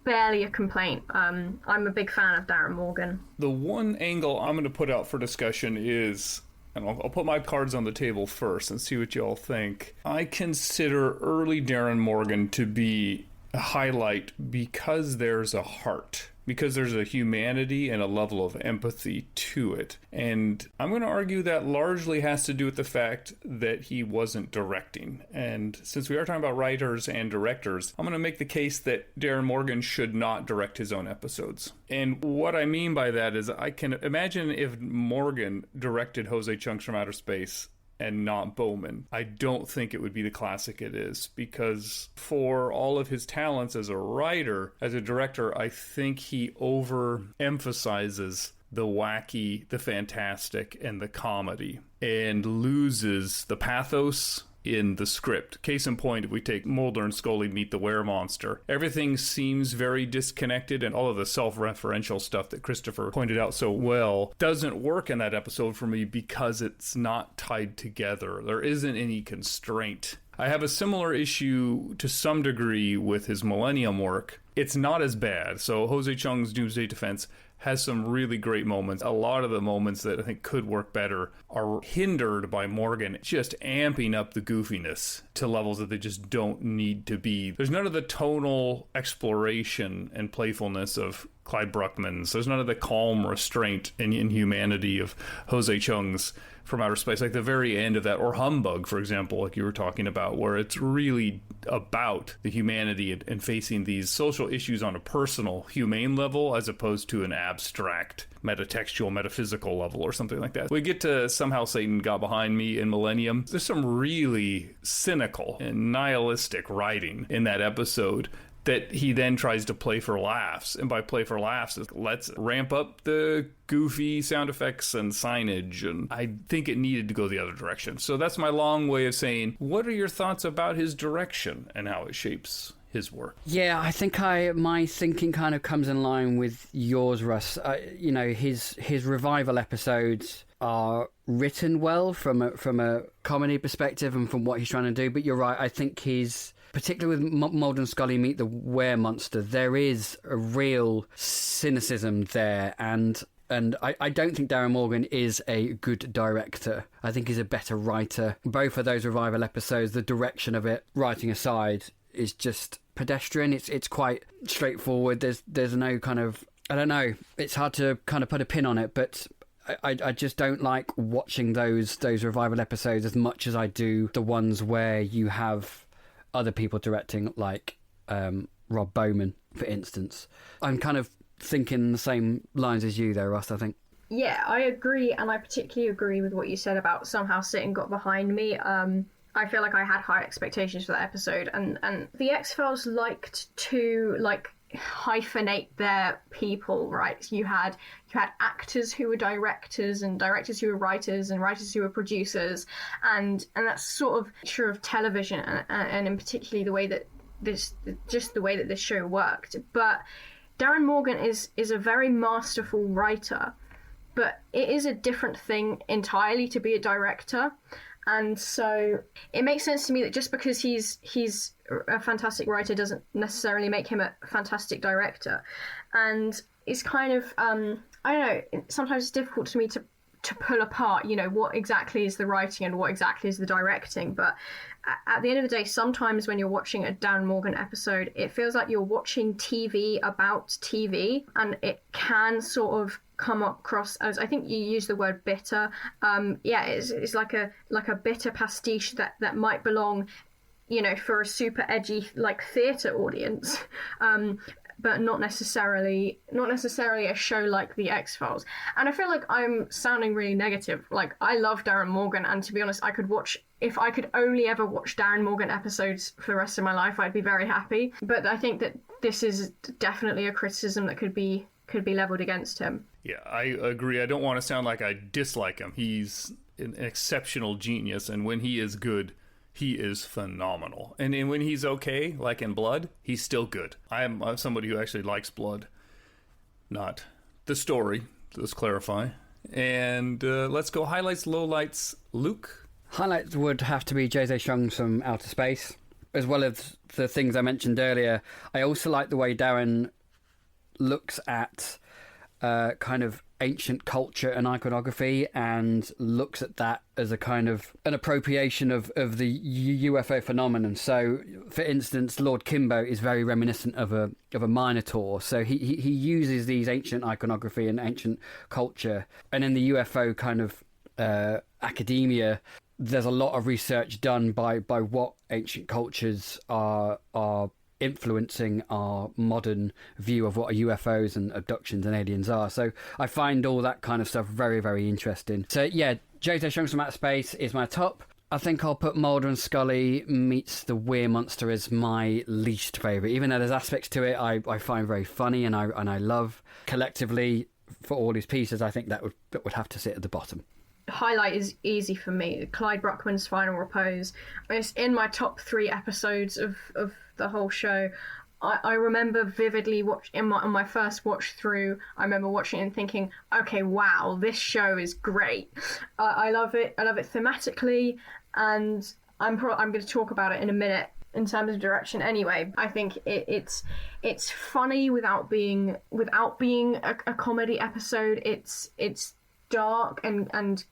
barely a complaint. I'm a big fan of Darren Morgan. The one angle I'm going to put out for discussion is and I'll put my cards on the table first and see what you all think. I consider early Darren Morgan to be a highlight because there's a heart, because there's a humanity and a level of empathy to it. And I'm going to argue that largely has to do with the fact that he wasn't directing. And since we are talking about writers and directors, I'm going to make the case that Darren Morgan should not direct his own episodes. And what I mean by that is I can imagine if Morgan directed Jose Chunks from Outer Space and not Bowman, I don't think it would be the classic it is, because for all of his talents as a writer, as a director, I think he overemphasizes the wacky, the fantastic, and the comedy, and loses the pathos in the script. Case in point, if we take Mulder and Scully meet the were-monster, everything seems very disconnected, and all of the self-referential stuff that Christopher pointed out so well doesn't work in that episode for me because it's not tied together. There isn't any constraint. I have a similar issue to some degree with his Millennium work. It's not as bad. So Jose Chung's Doomsday Defense has some really great moments. A lot of the moments that I think could work better are hindered by Morgan just amping up the goofiness to levels that they just don't need to be. There's none of the tonal exploration and playfulness of Clyde Bruckman's. There's none of the calm restraint and inhumanity of Jose Chung's From Outer Space, like the very end of that, or Humbug, for example, like you were talking about, where it's really about the humanity and facing these social issues on a personal, humane level, as opposed to an abstract, metatextual, metaphysical level or something like that. We get to Somehow Satan Got Behind Me in Millennium. There's some really cynical and nihilistic writing in that episode that he then tries to play for laughs. And by play for laughs, let's ramp up the goofy sound effects and signage. And I think it needed to go the other direction. So that's my long way of saying, what are your thoughts about his direction and how it shapes his work? Yeah, I think my thinking kind of comes in line with yours, Russ. His revival episodes are written well from a comedy perspective and from what he's trying to do. But you're right, I think he's... particularly with Mulder and Scully Meet the Were-Monster, there is a real cynicism there, and I don't think Darren Morgan is a good director. I think he's a better writer. Both of those revival episodes, the direction of it, writing aside, is just pedestrian. It's quite straightforward. There's no kind of... I don't know. It's hard to kind of put a pin on it, but... I just don't like watching those revival episodes as much as I do the ones where you have other people directing, like Rob Bowman, for instance. I'm kind of thinking the same lines as you there, Russ, I think. Yeah, I agree, and I particularly agree with what you said about Somehow Satan Got Behind Me. I feel like I had high expectations for that episode, and the X-Files liked to, hyphenate their people, right? You had actors who were directors, and directors who were writers, and writers who were producers, and that's sort of true of television, and in particularly the way that this show worked. But Darren Morgan is a very masterful writer, but it is a different thing entirely to be a director. And so it makes sense to me that just because he's a fantastic writer doesn't necessarily make him a fantastic director. And it's kind of, I don't know, sometimes it's difficult to me to pull apart, what exactly is the writing and what exactly is the directing. But at the end of the day, sometimes when you're watching a Darren Morgan episode, it feels like you're watching TV about TV, and it can sort of come across as, I think you use the word bitter. It's like a bitter pastiche that might belong, for a super edgy theatre audience, but not necessarily a show like The X-Files. And I feel like I'm sounding really negative. I love Darren Morgan, and to be honest, if I could only ever watch Darren Morgan episodes for the rest of my life, I'd be very happy. But I think that this is definitely a criticism that could be leveled against him. Yeah, I agree. I don't want to sound like I dislike him. He's an exceptional genius, and when he is good, he is phenomenal. And when he's okay, like in Blood, he's still good. I'm somebody who actually likes Blood, not the story. Let's clarify. And let's go highlights, lowlights. Luke? Highlights would have to be Jose Chung's From Outer Space, as well as the things I mentioned earlier. I also like the way Darren looks at kind of ancient culture and iconography and looks at that as a kind of an appropriation of the UFO phenomenon. So, for instance, Lord Kimbo is very reminiscent of a Minotaur. So he uses these ancient iconography and ancient culture. And in the UFO kind of academia, there's a lot of research done by what ancient cultures are influencing our modern view of what UFOs and abductions and aliens are. So I find all that kind of stuff very, very interesting. So yeah, JJ Shrunks from Outer Space is my top. I think I'll put Mulder and Scully meets the Weir Monster as my least favourite, even though there's aspects to it I find very funny and I love. Collectively, for all these pieces, I think that would have to sit at the bottom. Highlight is easy for me. Clyde Bruckman's Final Repose. It's in my top 3 episodes of the whole show. I remember vividly on my first watch through, I remember watching it and thinking, okay, wow, this show is great. I love it. I love it thematically, and I'm going to talk about it in a minute in terms of direction. Anyway, I think it's funny without being a comedy episode. It's dark and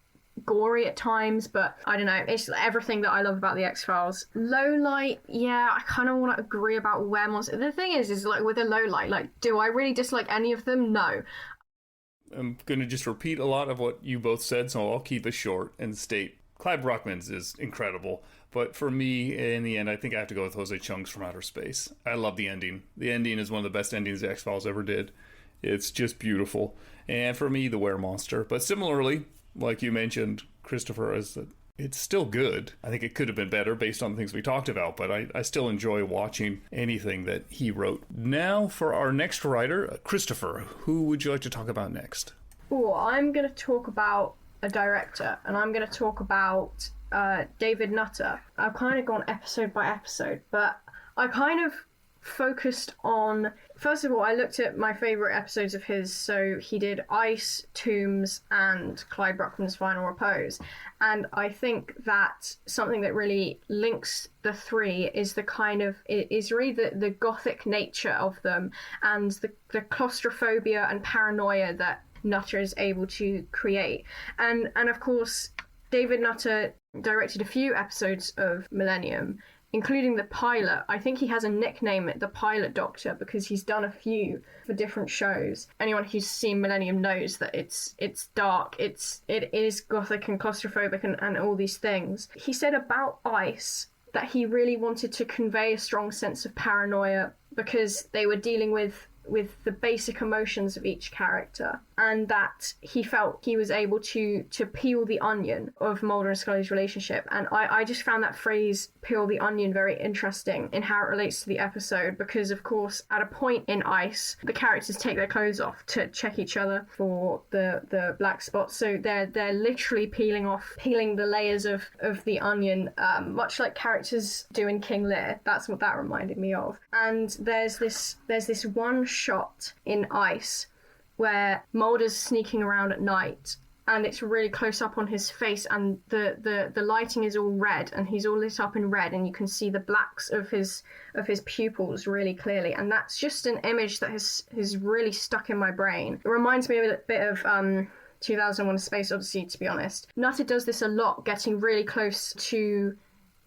gory at times, but I don't know, it's everything that I love about the X-Files. Low light, yeah, I kind of want to agree about Weir Monster. The thing is like with a low light, like, do I really dislike any of them? No. I'm going to just repeat a lot of what you both said, so I'll keep it short and state Clyde Bruckman's is incredible, but for me, in the end, I think I have to go with Jose Chung's From Outer Space. I love the ending. The ending is one of the best endings the X-Files ever did. It's just beautiful. And for me, the Weir Monster. But similarly, like you mentioned, Christopher, it's still good. I think it could have been better based on the things we talked about, but I still enjoy watching anything that he wrote. Now for our next writer, Christopher, who would you like to talk about next? Oh, I'm going to talk about a director, and I'm going to talk about David Nutter. I've kind of gone episode by episode, but I kind of focused on, first of all, I looked at my favourite episodes of his. So he did Ice, Tombs, and Clyde Bruckman's Final Repose. And I think that something that really links the 3 is really the gothic nature of them, and the claustrophobia and paranoia that Nutter is able to create. And of course, David Nutter directed a few episodes of Millennium, including the pilot. I think he has a nickname, the Pilot Doctor, because he's done a few for different shows. Anyone who's seen Millennium knows that it's dark, it is gothic and claustrophobic and all these things. He said about Ice that he really wanted to convey a strong sense of paranoia because they were dealing with the basic emotions of each character, and that he felt he was able to peel the onion of Mulder and Scully's relationship. And I just found that phrase, peel the onion, very interesting in how it relates to the episode, because of course at a point in Ice the characters take their clothes off to check each other for the black spots, so they're literally peeling the layers of the onion, much like characters do in King Lear. That's what that reminded me of. And there's this one shot in Ice where Mulder's sneaking around at night, and it's really close up on his face, and the lighting is all red, and he's all lit up in red, and you can see the blacks of his pupils really clearly. And that's just an image that has really stuck in my brain. It reminds me a bit of 2001: A Space Odyssey, to be honest. Nutter does this a lot, getting really close to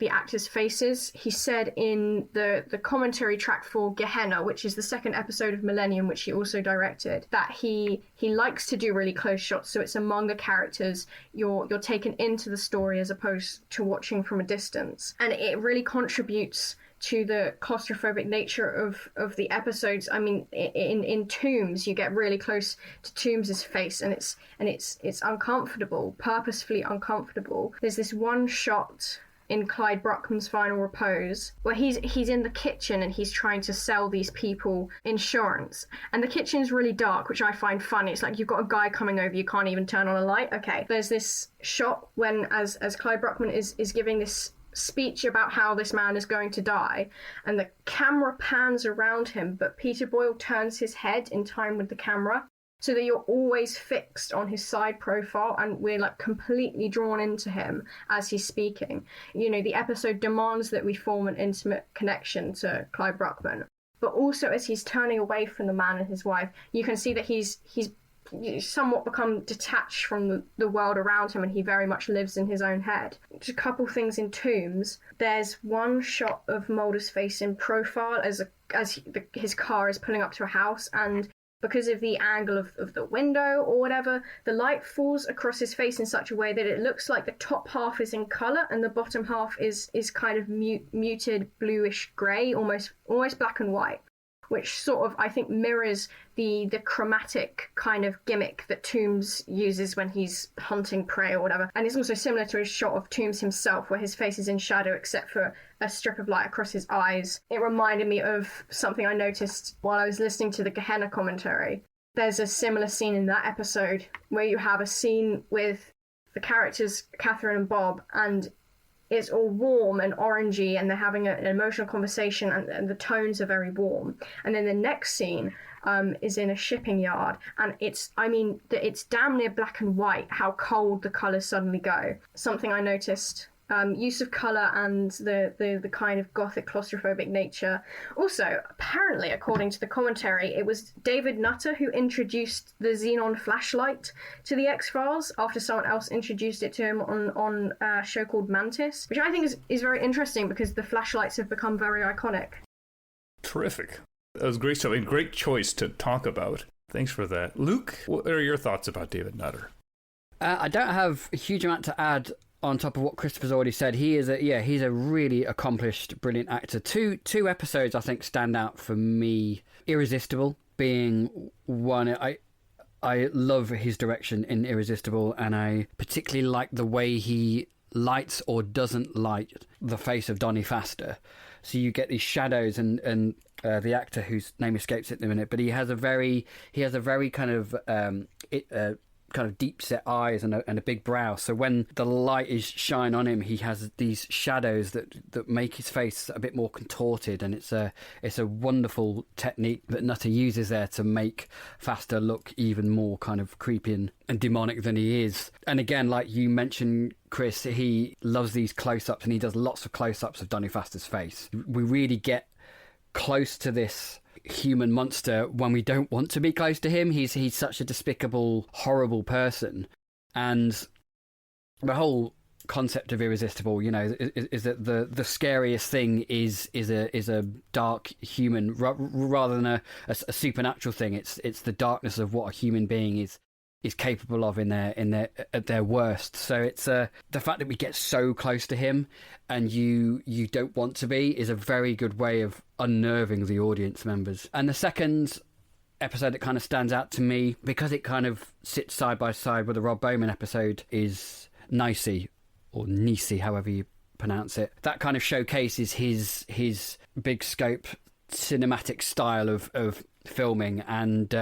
the actors' faces. He said in the commentary track for Gehenna, which is the second episode of Millennium, which he also directed, that he likes to do really close shots, so it's among the characters. You're taken into the story as opposed to watching from a distance, and it really contributes to the claustrophobic nature of the episodes. I mean, in Tombs, you get really close to Tombs' face, and it's uncomfortable, purposefully uncomfortable. There's this one shot in Clyde Bruckman's Final Repose where he's in the kitchen and he's trying to sell these people insurance, and the kitchen's really dark, which I find funny. It's like you've got a guy coming over, you can't even turn on a light. Okay, there's this shot when as Clyde Bruckman is giving this speech about how this man is going to die, and the camera pans around him, but Peter Boyle turns his head in time with the camera, so that you're always fixed on his side profile, and we're like completely drawn into him as he's speaking. You know, the episode demands that we form an intimate connection to Clyde Bruckman, but also as he's turning away from the man and his wife, you can see that he's somewhat become detached from the world around him, and he very much lives in his own head. Just a couple things in Tombs. There's one shot of Mulder's face in profile as his car is pulling up to a house, and because of the angle of the window or whatever, the light falls across his face in such a way that it looks like the top half is in colour and the bottom half is kind of muted bluish grey, almost black and white, which sort of, I think, mirrors the chromatic kind of gimmick that Tombs uses when he's hunting prey or whatever. And it's also similar to his shot of Tombs himself, where his face is in shadow except for a strip of light across his eyes. It reminded me of something I noticed while I was listening to the Gehenna commentary. There's a similar scene in that episode where you have a scene with the characters Catherine and Bob, and it's all warm and orangey, and they're having an emotional conversation, and the tones are very warm. And then the next scene is in a shipping yard, and it's damn near black and white how cold the colours suddenly go. Something I noticed. Use of colour and the kind of gothic claustrophobic nature. Also, apparently, according to the commentary, it was David Nutter who introduced the xenon flashlight to the X-Files after someone else introduced it to him on a show called Mantis, which I think is very interesting because the flashlights have become very iconic. Terrific. That was great stuff. And great choice to talk about. Thanks for that. Luke, what are your thoughts about David Nutter? I don't have a huge amount to add on top of what Christopher's already said. He's a really accomplished, brilliant actor. Two episodes I think stand out for me. Irresistible being one. I love his direction in Irresistible, and I particularly like the way he lights or doesn't light the face of Donny Faster. So you get these shadows, and the actor whose name escapes at the minute, but he has a very kind of kind of deep set eyes and a big brow. So when the light is shine on him, he has these shadows that make his face a bit more contorted, and it's a wonderful technique that Nutter uses there to make Faster look even more kind of creepy and demonic than he is. And again, like you mentioned, Chris, he loves these close-ups, and he does lots of close-ups of Donny Faster's face. We really get close to this human monster when we don't want to be close to him. He's such a despicable, horrible person, and the whole concept of Irresistible, is that the scariest thing is a dark human rather than a supernatural thing. It's the darkness of what a human being is capable of at their worst. So it's the fact that we get so close to him and you don't want to be is a very good way of unnerving the audience members. And the second episode that kind of stands out to me, because it kind of sits side by side with the Rob Bowman episode, is Nicey, or Nisi, however you pronounce it. That kind of showcases his big scope cinematic style of filming, and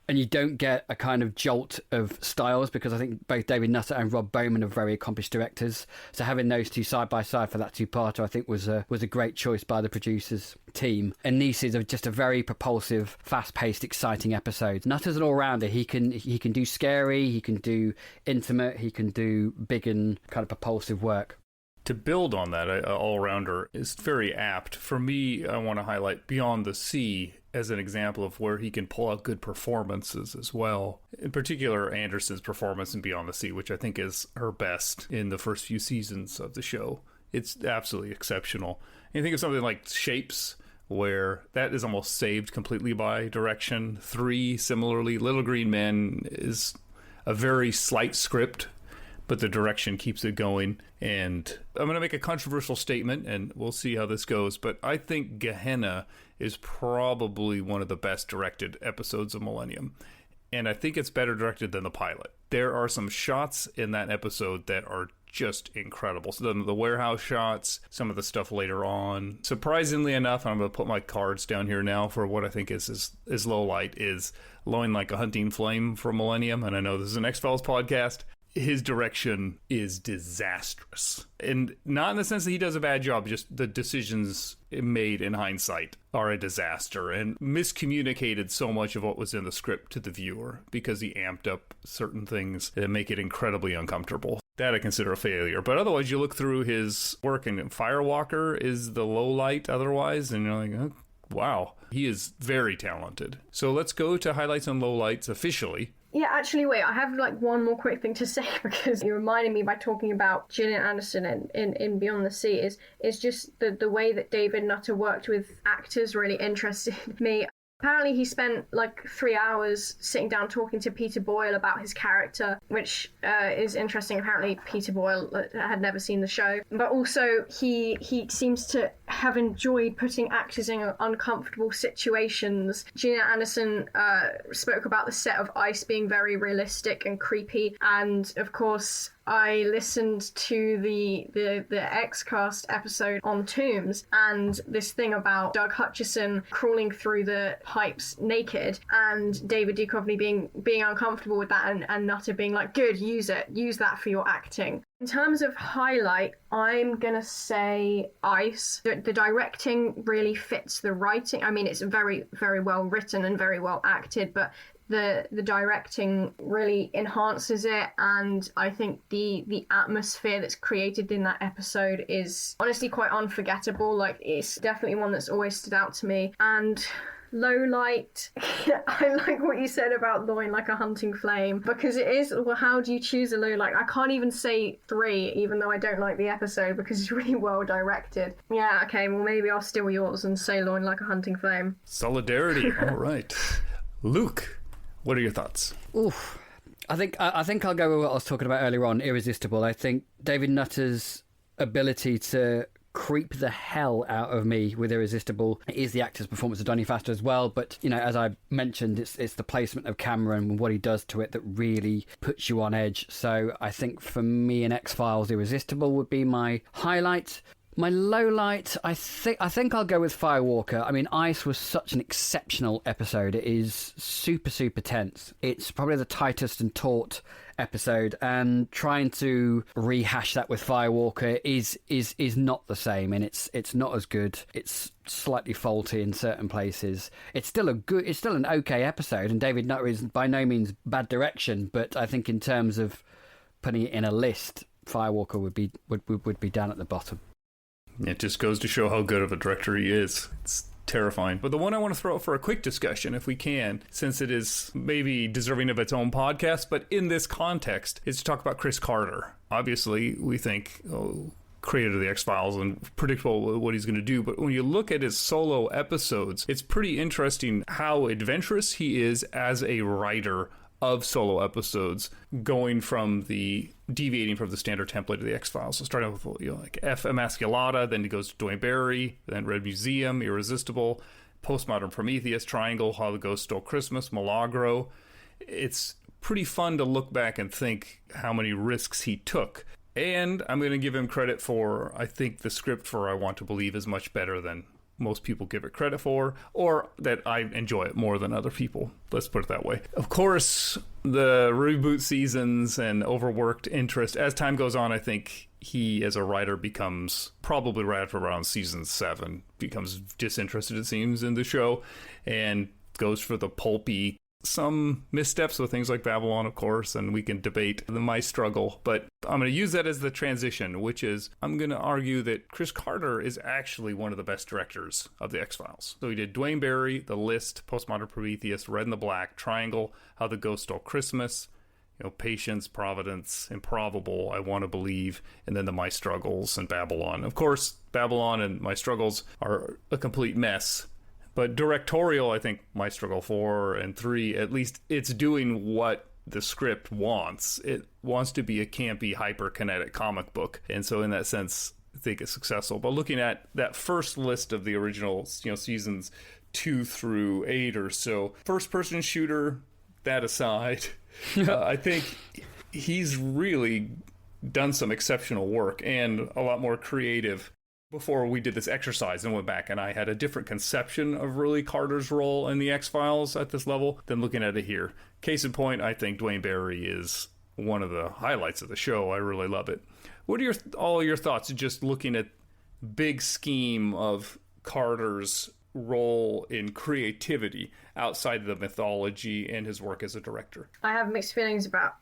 you don't get a kind of jolt of styles, because I think both David Nutter and Rob Bowman are very accomplished directors. So having those two side by side for that two-parter, I think was a great choice by the producers team. And Nice is just a very propulsive, fast-paced, exciting episode. Nutter's an all-rounder. He can do scary, he can do intimate, he can do big and kind of propulsive work. To build on that, all-rounder is very apt. For me, I want to highlight Beyond the Sea as an example of where he can pull out good performances as well. In particular, Anderson's performance in Beyond the Sea, which I think is her best in the first few seasons of the show. It's absolutely exceptional. And you think of something like Shapes, where that is almost saved completely by direction. 3, similarly, Little Green Men is a very slight script, but the direction keeps it going. And I'm going to make a controversial statement, and we'll see how this goes, but I think Gehenna is probably one of the best directed episodes of Millennium. And I think it's better directed than the pilot. There are some shots in that episode that are just incredible. So the warehouse shots, some of the stuff later on. Surprisingly enough, I'm going to put my cards down here now for what I think is low light, is Lowing Like a Hunting Flame from Millennium. And I know this is an X-Files podcast. His direction is disastrous. And not in the sense that he does a bad job, just the decisions made in hindsight are a disaster and miscommunicated so much of what was in the script to the viewer because he amped up certain things that make it incredibly uncomfortable. That I consider a failure. But otherwise, you look through his work, and Firewalker is the low light otherwise, and you're like, oh, wow, he is very talented. So let's go to highlights and lowlights officially. Yeah, actually, wait, I have like one more quick thing to say because you reminded me by talking about Gillian Anderson in Beyond the Sea is just the way that David Nutter worked with actors really interested me. Apparently he spent like 3 hours sitting down talking to Peter Boyle about his character, which is interesting. Apparently Peter Boyle had never seen the show. But also he seems to have enjoyed putting actors in uncomfortable situations. Gillian Anderson spoke about the set of Ice being very realistic and creepy. And of course, I listened to the X-Cast episode on Tombs, and this thing about Doug Hutchison crawling through the pipes naked, and David Duchovny being uncomfortable with that, and Nutter being like, good, use that for your acting. In terms of highlight, I'm gonna say Ice. The directing really fits the writing. I mean, it's very, very well written and very well acted, but the directing really enhances it, and I think the atmosphere that's created in that episode is honestly quite unforgettable. Like, it's definitely one that's always stood out to me. And low light, I like what you said about Loin like a hunting flame, because it is, well, how do you choose a low light? I can't even say 3, even though I don't like the episode, because it's really well directed. Yeah, okay, well, maybe I'll steal yours and say Loin like a hunting flame. Solidarity. All right. Luke, what are your thoughts? Oof. I think I'll go with what I was talking about earlier on, Irresistible. I think David Nutter's ability to creep the hell out of me with Irresistible is the actor's performance of Donny Faster as well, but as I mentioned, it's the placement of camera and what he does to it that really puts you on edge. So I think for me in X-Files, Irresistible would be my highlight. My low light, I think I'll go with Firewalker. I mean, Ice was such an exceptional episode. It is super, super tense. It's probably the tightest and taut episode, and trying to rehash that with Firewalker is not the same, and it's not as good. It's slightly faulty in certain places. It's still an okay episode, and David Nutter is by no means bad direction, but I think in terms of putting it in a list, Firewalker would be down at the bottom. It just goes to show how good of a director he is. It's terrifying. But the one I want to throw out for a quick discussion, if we can, since it is maybe deserving of its own podcast, but in this context, is to talk about Chris Carter. Obviously, we think, creator of the X-Files and predictable what he's going to do, but when you look at his solo episodes, it's pretty interesting how adventurous he is as a writer of solo episodes, deviating from the standard template of the X-Files. So starting with like F. Emasculata, then he goes to Dwayne Barry, then Red Museum, Irresistible, Postmodern Prometheus, Triangle, How the Ghost Stole Christmas, Milagro. It's pretty fun to look back and think how many risks he took. And I'm going to give him credit for, I think the script for I Want to Believe is much better than most people give it credit for, or that I enjoy it more than other people. Let's put it that way. Of course, the reboot seasons and overworked interest, as time goes on, I think he as a writer becomes, probably right after around season 7, becomes disinterested, it seems, in the show, and goes for the pulpy, some missteps with things like Babylon, of course, and we can debate my struggle, but I'm going to use that as the transition, which is I'm going to argue that Chris Carter is actually one of the best directors of the X-Files. So he did Dwayne Barry, The List, Postmodern Prometheus, Red and the Black, Triangle, How the Ghost Stole Christmas, Patience, Providence, Improbable, I Want to Believe, and then the My Struggles and Babylon. Of course, Babylon and My Struggles are a complete mess. But directorial, I think My Struggle 4 and 3, at least it's doing what the script wants. It wants to be a campy, hyperkinetic comic book. And so in that sense, I think it's successful. But looking at that first list of the original, seasons 2 through 8 or so, first-person shooter, that aside, I think he's really done some exceptional work and a lot more creative. Before we did this exercise and went back, and I had a different conception of really Carter's role in the X-Files at this level than looking at it here. Case in point, I think Dwayne Barry is one of the highlights of the show. I really love it. What are all your thoughts just looking at big scheme of Carter's role in creativity outside the mythology and his work as a director? I have mixed feelings about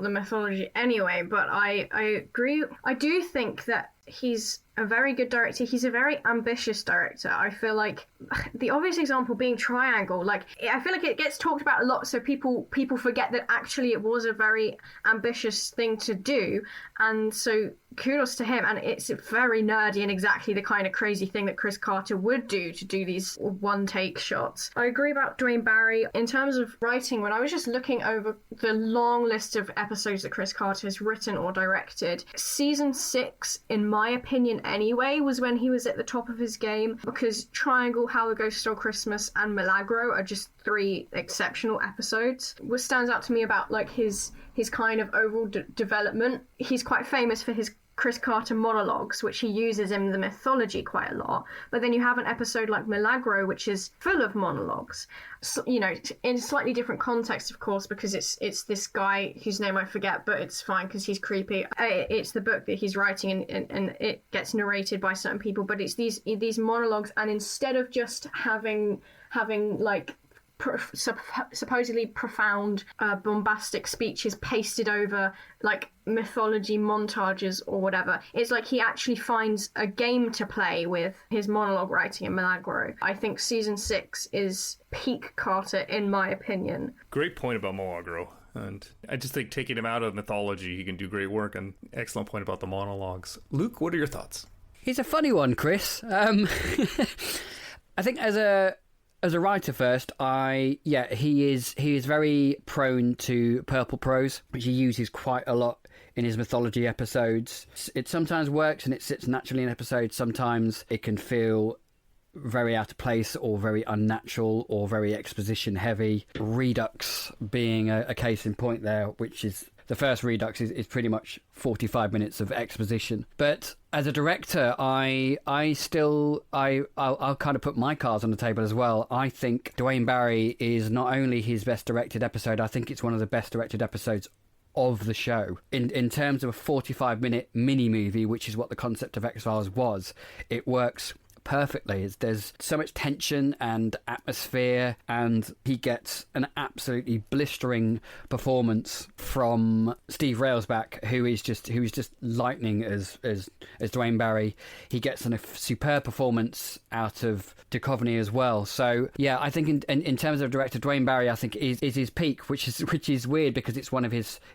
the mythology anyway, but I agree. I do think that He's a very good director. He's a very ambitious director. I feel like the obvious example being Triangle. Like, I feel like it gets talked about a lot, so people forget that actually it was a very ambitious thing to do. And so kudos to him. And it's very nerdy and exactly the kind of crazy thing that Chris Carter would do to do these one-take shots. I agree about Dwayne Barry. In terms of writing, when I was just looking over the long list of episodes that Chris Carter has written or directed, season 6, in my opinion anyway, was when he was at the top of his game, because Triangle, How the Ghost Stole Christmas, and Milagro are just 3 exceptional episodes. What stands out to me about like his kind of overall development, he's quite famous for his Chris Carter monologues, which he uses in the mythology quite a lot. But then you have an episode like Milagro, which is full of monologues. So, you know, in a slightly different context, of course, because it's this guy whose name I forget, but it's fine because he's creepy. It's the book that he's writing, and it gets narrated by certain people. But it's these monologues, and instead of just having like supposedly profound bombastic speeches pasted over like mythology montages or whatever, it's like he actually finds a game to play with his monologue writing in Milagro. I think season 6 is peak Carter in my opinion. Great point about Milagro. And I just think taking him out of mythology, he can do great work. And excellent point about the monologues. Luke, what are your thoughts? He's a funny one, Chris. I think as a writer first, he is very prone to purple prose, which he uses quite a lot in his mythology episodes. It sometimes works and it sits naturally in episodes. Sometimes it can feel very out of place or very unnatural or very exposition heavy. Redux being a case in point there, which is the first Redux is pretty much 45 minutes of exposition. But as a director, I'll kind of put my cards on the table as well. I think Dwayne Barry is not only his best directed episode, I think it's one of the best directed episodes of the show. In terms of a 45-minute mini-movie, which is what the concept of X-Files was, it works perfectly. There's so much tension and atmosphere, and he gets an absolutely blistering performance from Steve Railsback, who is just lightning as Dwayne Barry. He gets a superb performance out of Duchovny as well. So yeah, I think in terms of director, Dwayne Barry, I think is his peak, which is weird because it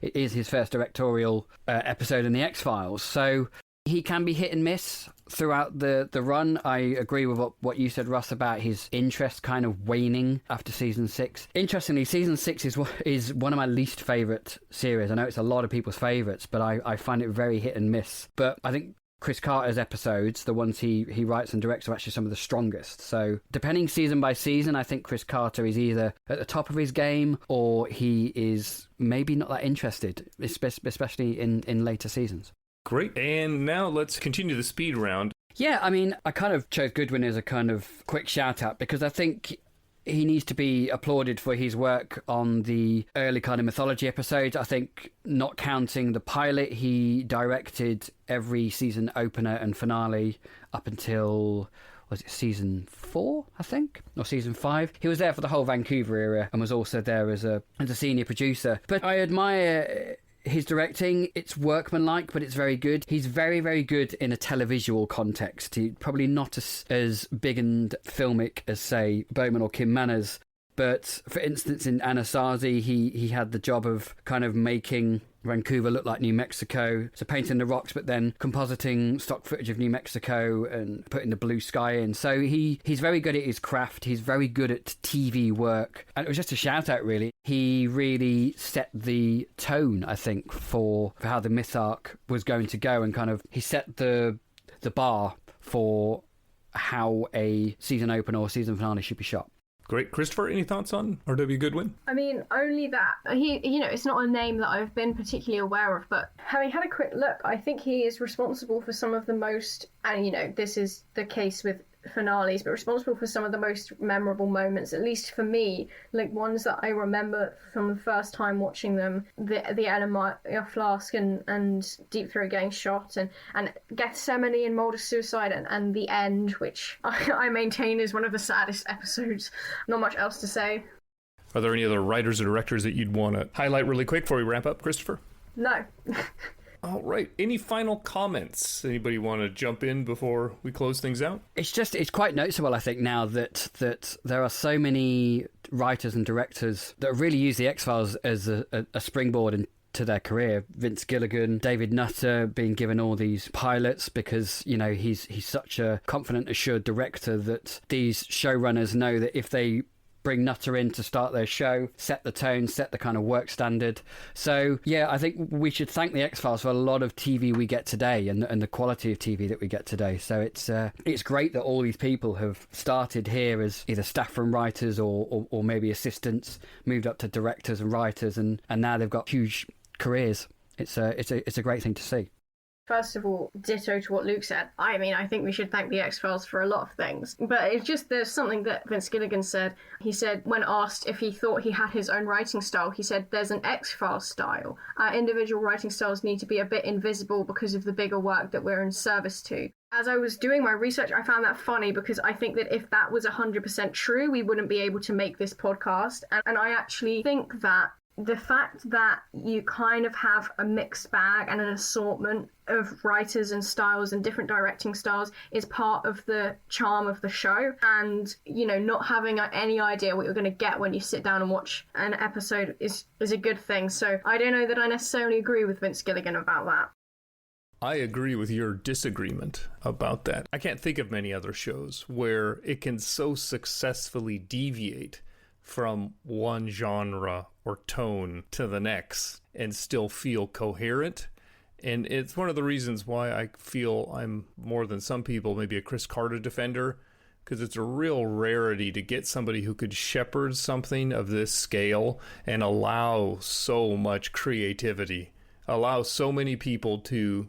is his first directorial episode in the X-Files. So he can be hit and miss throughout the run. I agree with what you said, Russ, about his interest kind of waning after season 6. Interestingly, season 6 is one of my least favourite series. I know it's a lot of people's favourites, but I find it very hit and miss. But I think Chris Carter's episodes, the ones he writes and directs, are actually some of the strongest. So depending season by season, I think Chris Carter is either at the top of his game or he is maybe not that interested, especially in later seasons. Great. And now let's continue the speed round. Yeah, I mean, I kind of chose Goodwin as a kind of quick shout out because I think he needs to be applauded for his work on the early kind of mythology episodes. I think, not counting the pilot, he directed every season opener and finale up until, was it season 4, I think, or season 5? He was there for the whole Vancouver era and was also there as a senior producer. But I admire his directing. It's workmanlike, but it's very good. He's very, very good in a televisual context. He's probably not as big and filmic as, say, Bowman or Kim Manners. But, for instance, in Anasazi, he had the job of kind of making Vancouver look like New Mexico. So painting the rocks, but then compositing stock footage of New Mexico and putting the blue sky in. So he's very good at his craft. He's very good at TV work. And it was just a shout out, really. He really set the tone, I think, for how the myth arc was going to go, and kind of he set the bar for how a season opener or season finale should be shot. Great. Christopher, any thoughts on R.W. Goodwin? I mean, only that it's not a name that I've been particularly aware of, but having had a quick look, I think he is responsible for some of the most, and this is the case with finales, but responsible for some of the most memorable moments, at least for me, like ones that I remember from the first time watching them, the Enema Flask and Deep Throat getting shot, and Gethsemane and Mold of Suicide, and the end, which I maintain is one of the saddest episodes. Not much else to say. Are there any other writers or directors that you'd want to highlight really quick before we wrap up, Christopher? No. All right. Any final comments? Anybody want to jump in before we close things out? It's quite noticeable, I think, now that there are so many writers and directors that really use the X-Files as a springboard into their career. Vince Gilligan, David Nutter being given all these pilots because, you know, he's such a confident, assured director that these showrunners know that if they bring Nutter in to start their show, set the tone, set the kind of work standard. So, yeah, I think we should thank the X-Files for a lot of TV we get today and the quality of TV that we get today. So it's great that all these people have started here as either staff and writers or maybe assistants, moved up to directors and writers, and now they've got huge careers. It's a great thing to see. First of all, ditto to what Luke said. I mean, I think we should thank the X-Files for a lot of things. But it's just, there's something that Vince Gilligan said. He said, when asked if he thought he had his own writing style, he said, there's an X-Files style. Our individual writing styles need to be a bit invisible because of the bigger work that we're in service to. As I was doing my research, I found that funny because I think that if that was 100% true, we wouldn't be able to make this podcast. And I actually think that the fact that you kind of have a mixed bag and an assortment of writers and styles and different directing styles is part of the charm of the show. And, you know, not having any idea what you're going to get when you sit down and watch an episode is a good thing. So I don't know that I necessarily agree with Vince Gilligan about that. I agree with your disagreement about that. I can't think of many other shows where it can so successfully deviate from one genre or tone to the next and still feel coherent. And it's one of the reasons why I feel I'm more than some people, maybe a Chris Carter defender, because it's a real rarity to get somebody who could shepherd something of this scale and allow so much creativity, allow so many people to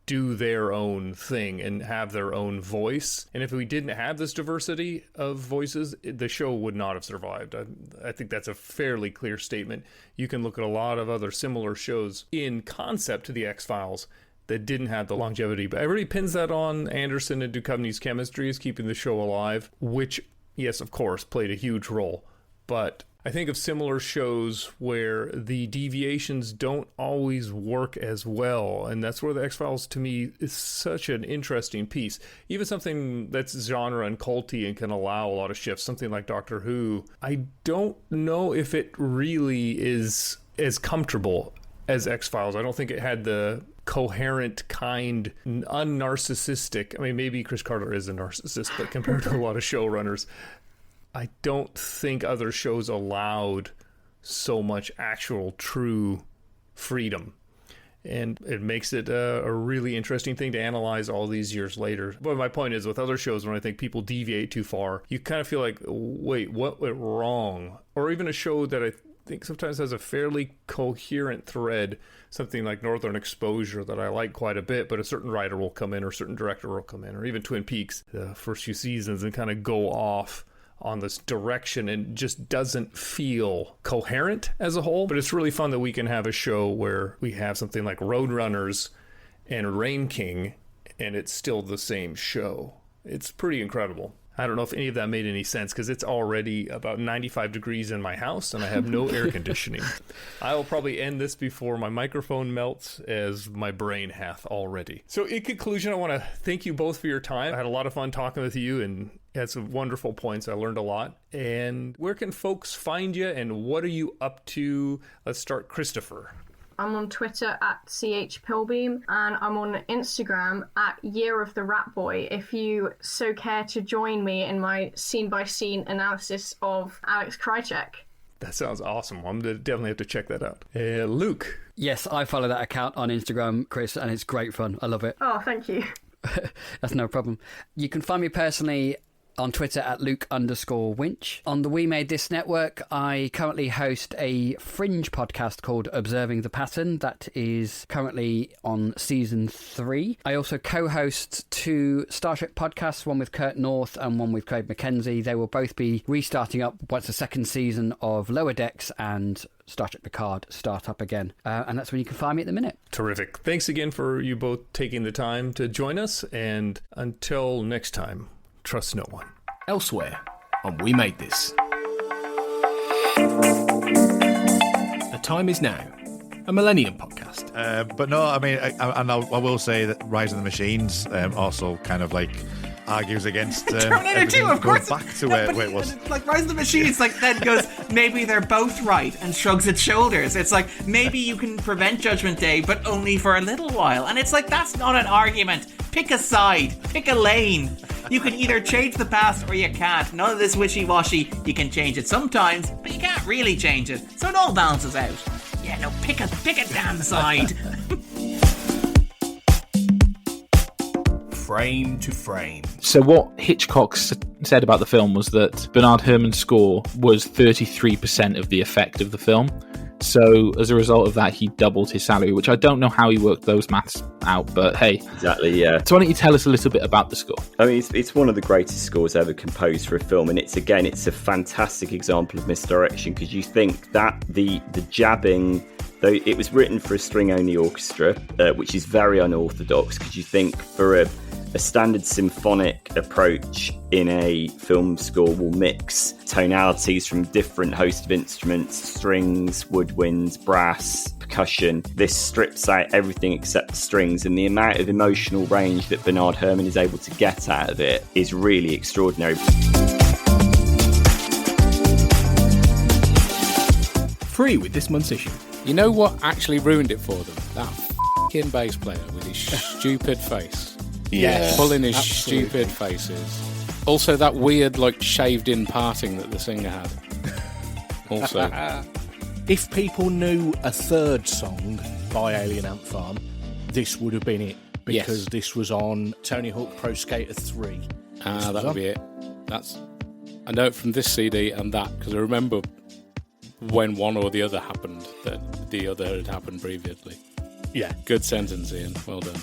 do their own thing and have their own voice. And if we didn't have this diversity of voices, the show would not have survived. I think that's a fairly clear statement. You can look at a lot of other similar shows in concept to the X-Files that didn't have the longevity. But everybody pins that on Anderson and Duchovny's chemistry is keeping the show alive, which, yes, of course, played a huge role. But I think of similar shows where the deviations don't always work as well, and that's where the X-Files, to me, is such an interesting piece. Even something that's genre and culty and can allow a lot of shifts, something like Doctor Who, I don't know if it really is as comfortable as X-Files. I don't think it had the coherent, kind, unnarcissistic. I mean, maybe Chris Carter is a narcissist, but compared to a lot of showrunners, I don't think other shows allowed so much actual true freedom. And it makes it a really interesting thing to analyze all these years later. But my point is, with other shows, when I think people deviate too far, you kind of feel like, wait, what went wrong? Or even a show that I think sometimes has a fairly coherent thread, something like Northern Exposure that I like quite a bit, but a certain writer will come in or a certain director will come in, or even Twin Peaks, the first few seasons, and kind of go off on this direction and just doesn't feel coherent as a whole. But it's really fun that we can have a show where we have something like Roadrunners and Rain King and it's still the same show. It's pretty incredible. I don't know if any of that made any sense because it's already about 95 degrees in my house and I have no air conditioning. I will probably end this before my microphone melts as my brain hath already. So in conclusion, I want to thank you both for your time. I had a lot of fun talking with you and had some wonderful points. I learned a lot. And where can folks find you and what are you up to? Let's start, Christopher. I'm on Twitter at @CHPilbeam and I'm on Instagram at Year of the Rat Boy if you so care to join me in my scene-by-scene analysis of Alex Krycek. That sounds awesome. I'm going to definitely have to check that out. Luke. Yes, I follow that account on Instagram, Chris, and it's great fun. I love it. Oh, thank you. That's no problem. You can find me personally on Twitter at Luke_Winch. On the We Made This network, I currently host a fringe podcast called Observing the Pattern that is currently on season 3. I also co-host 2 Star Trek podcasts, one with Kurt North and one with Craig McKenzie. They will both be restarting up once the second season of Lower Decks and Star Trek Picard start up again. And that's when you can find me at the minute. Terrific. Thanks again for you both taking the time to join us. And until next time, trust no one. Elsewhere on We Made This. The Time Is Now, a Millennium podcast. podcast. But no, I mean, I will say that Rise of the Machines also kind of like argues against Terminator 2, of course. Back to where it was. Like Rise of the Machines, like then goes, maybe they're both right, and shrugs its shoulders. It's like, maybe you can prevent Judgment Day, but only for a little while. And it's like, that's not an argument. Pick a side, pick a lane. You can either change the past or you can't. None of this wishy-washy. You can change it sometimes, but you can't really change it. So it all balances out. Yeah, no, pick a damn side. Frame to frame. So what Hitchcock said about the film was that Bernard Herrmann's score was 33% of the effect of the film. So as a result of that, he doubled his salary, which I don't know how he worked those maths out, but hey. Exactly, yeah. So why don't you tell us a little bit about the score? I mean, it's one of the greatest scores ever composed for a film, and it's a fantastic example of misdirection, because you think that the jabbing, though it was written for a string-only orchestra, which is very unorthodox, because you think for a standard symphonic approach in a film score will mix tonalities from different host of instruments, strings, woodwinds, brass, percussion. This strips out everything except the strings, and the amount of emotional range that Bernard Herrmann is able to get out of it is really extraordinary. Free with this month's issue. You know what actually ruined it for them? That f***ing bass player with his stupid face. Yes, pulling his absolutely. stupid faces. Also, that weird, like, shaved-in parting that the singer had. Also. If people knew a third song by Alien Ant Farm, this would have been it. Because this was on Tony Hawk Pro Skater 3. Ah, that would be it. I know it from this CD and that, because I remember when one or the other happened, that the other had happened previously. Yeah. Good sentence, Ian. Well done.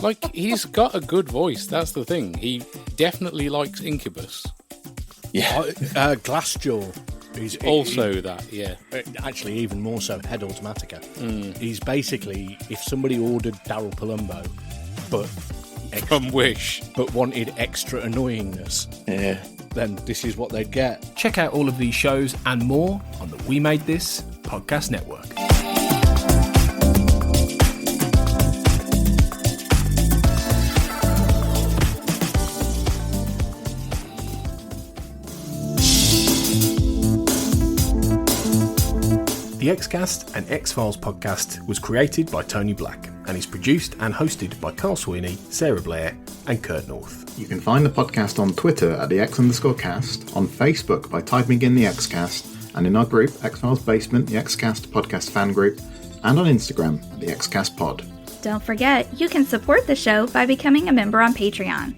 Like, he's got a good voice, that's the thing. He definitely likes Incubus. Yeah. Glassjaw. Actually, even more so, Head Automatica. He's basically, if somebody ordered Daryl Palumbo, but from Wish, but wanted extra annoyingness, then this is what they'd get. Check out all of these shows and more on the We Made This podcast network. The Xcast and X-Files podcast was created by Tony Black and is produced and hosted by Carl Sweeney, Sarah Blair and Kurt North. You can find the podcast on Twitter at the X_cast, on Facebook by typing in the Xcast, and in our group, X-Files Basement, the Xcast podcast fan group, and on Instagram at the Xcast pod. Don't forget, you can support the show by becoming a member on Patreon.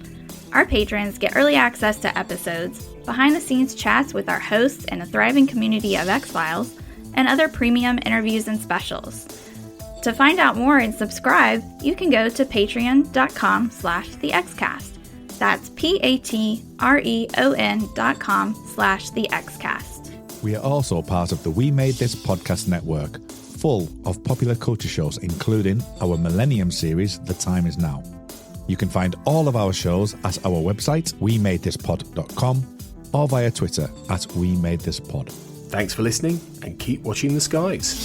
Our patrons get early access to episodes, behind-the-scenes chats with our hosts and a thriving community of X-Files, and other premium interviews and specials. To find out more and subscribe, you can go to patreon.com/thexcast. That's patreon.com/thexcast. We are also part of the We Made This podcast network, full of popular culture shows, including our Millennium series, The Time Is Now. You can find all of our shows at our website, wemadethispod.com, or via Twitter at wemadethispod. Thanks for listening and keep watching the skies.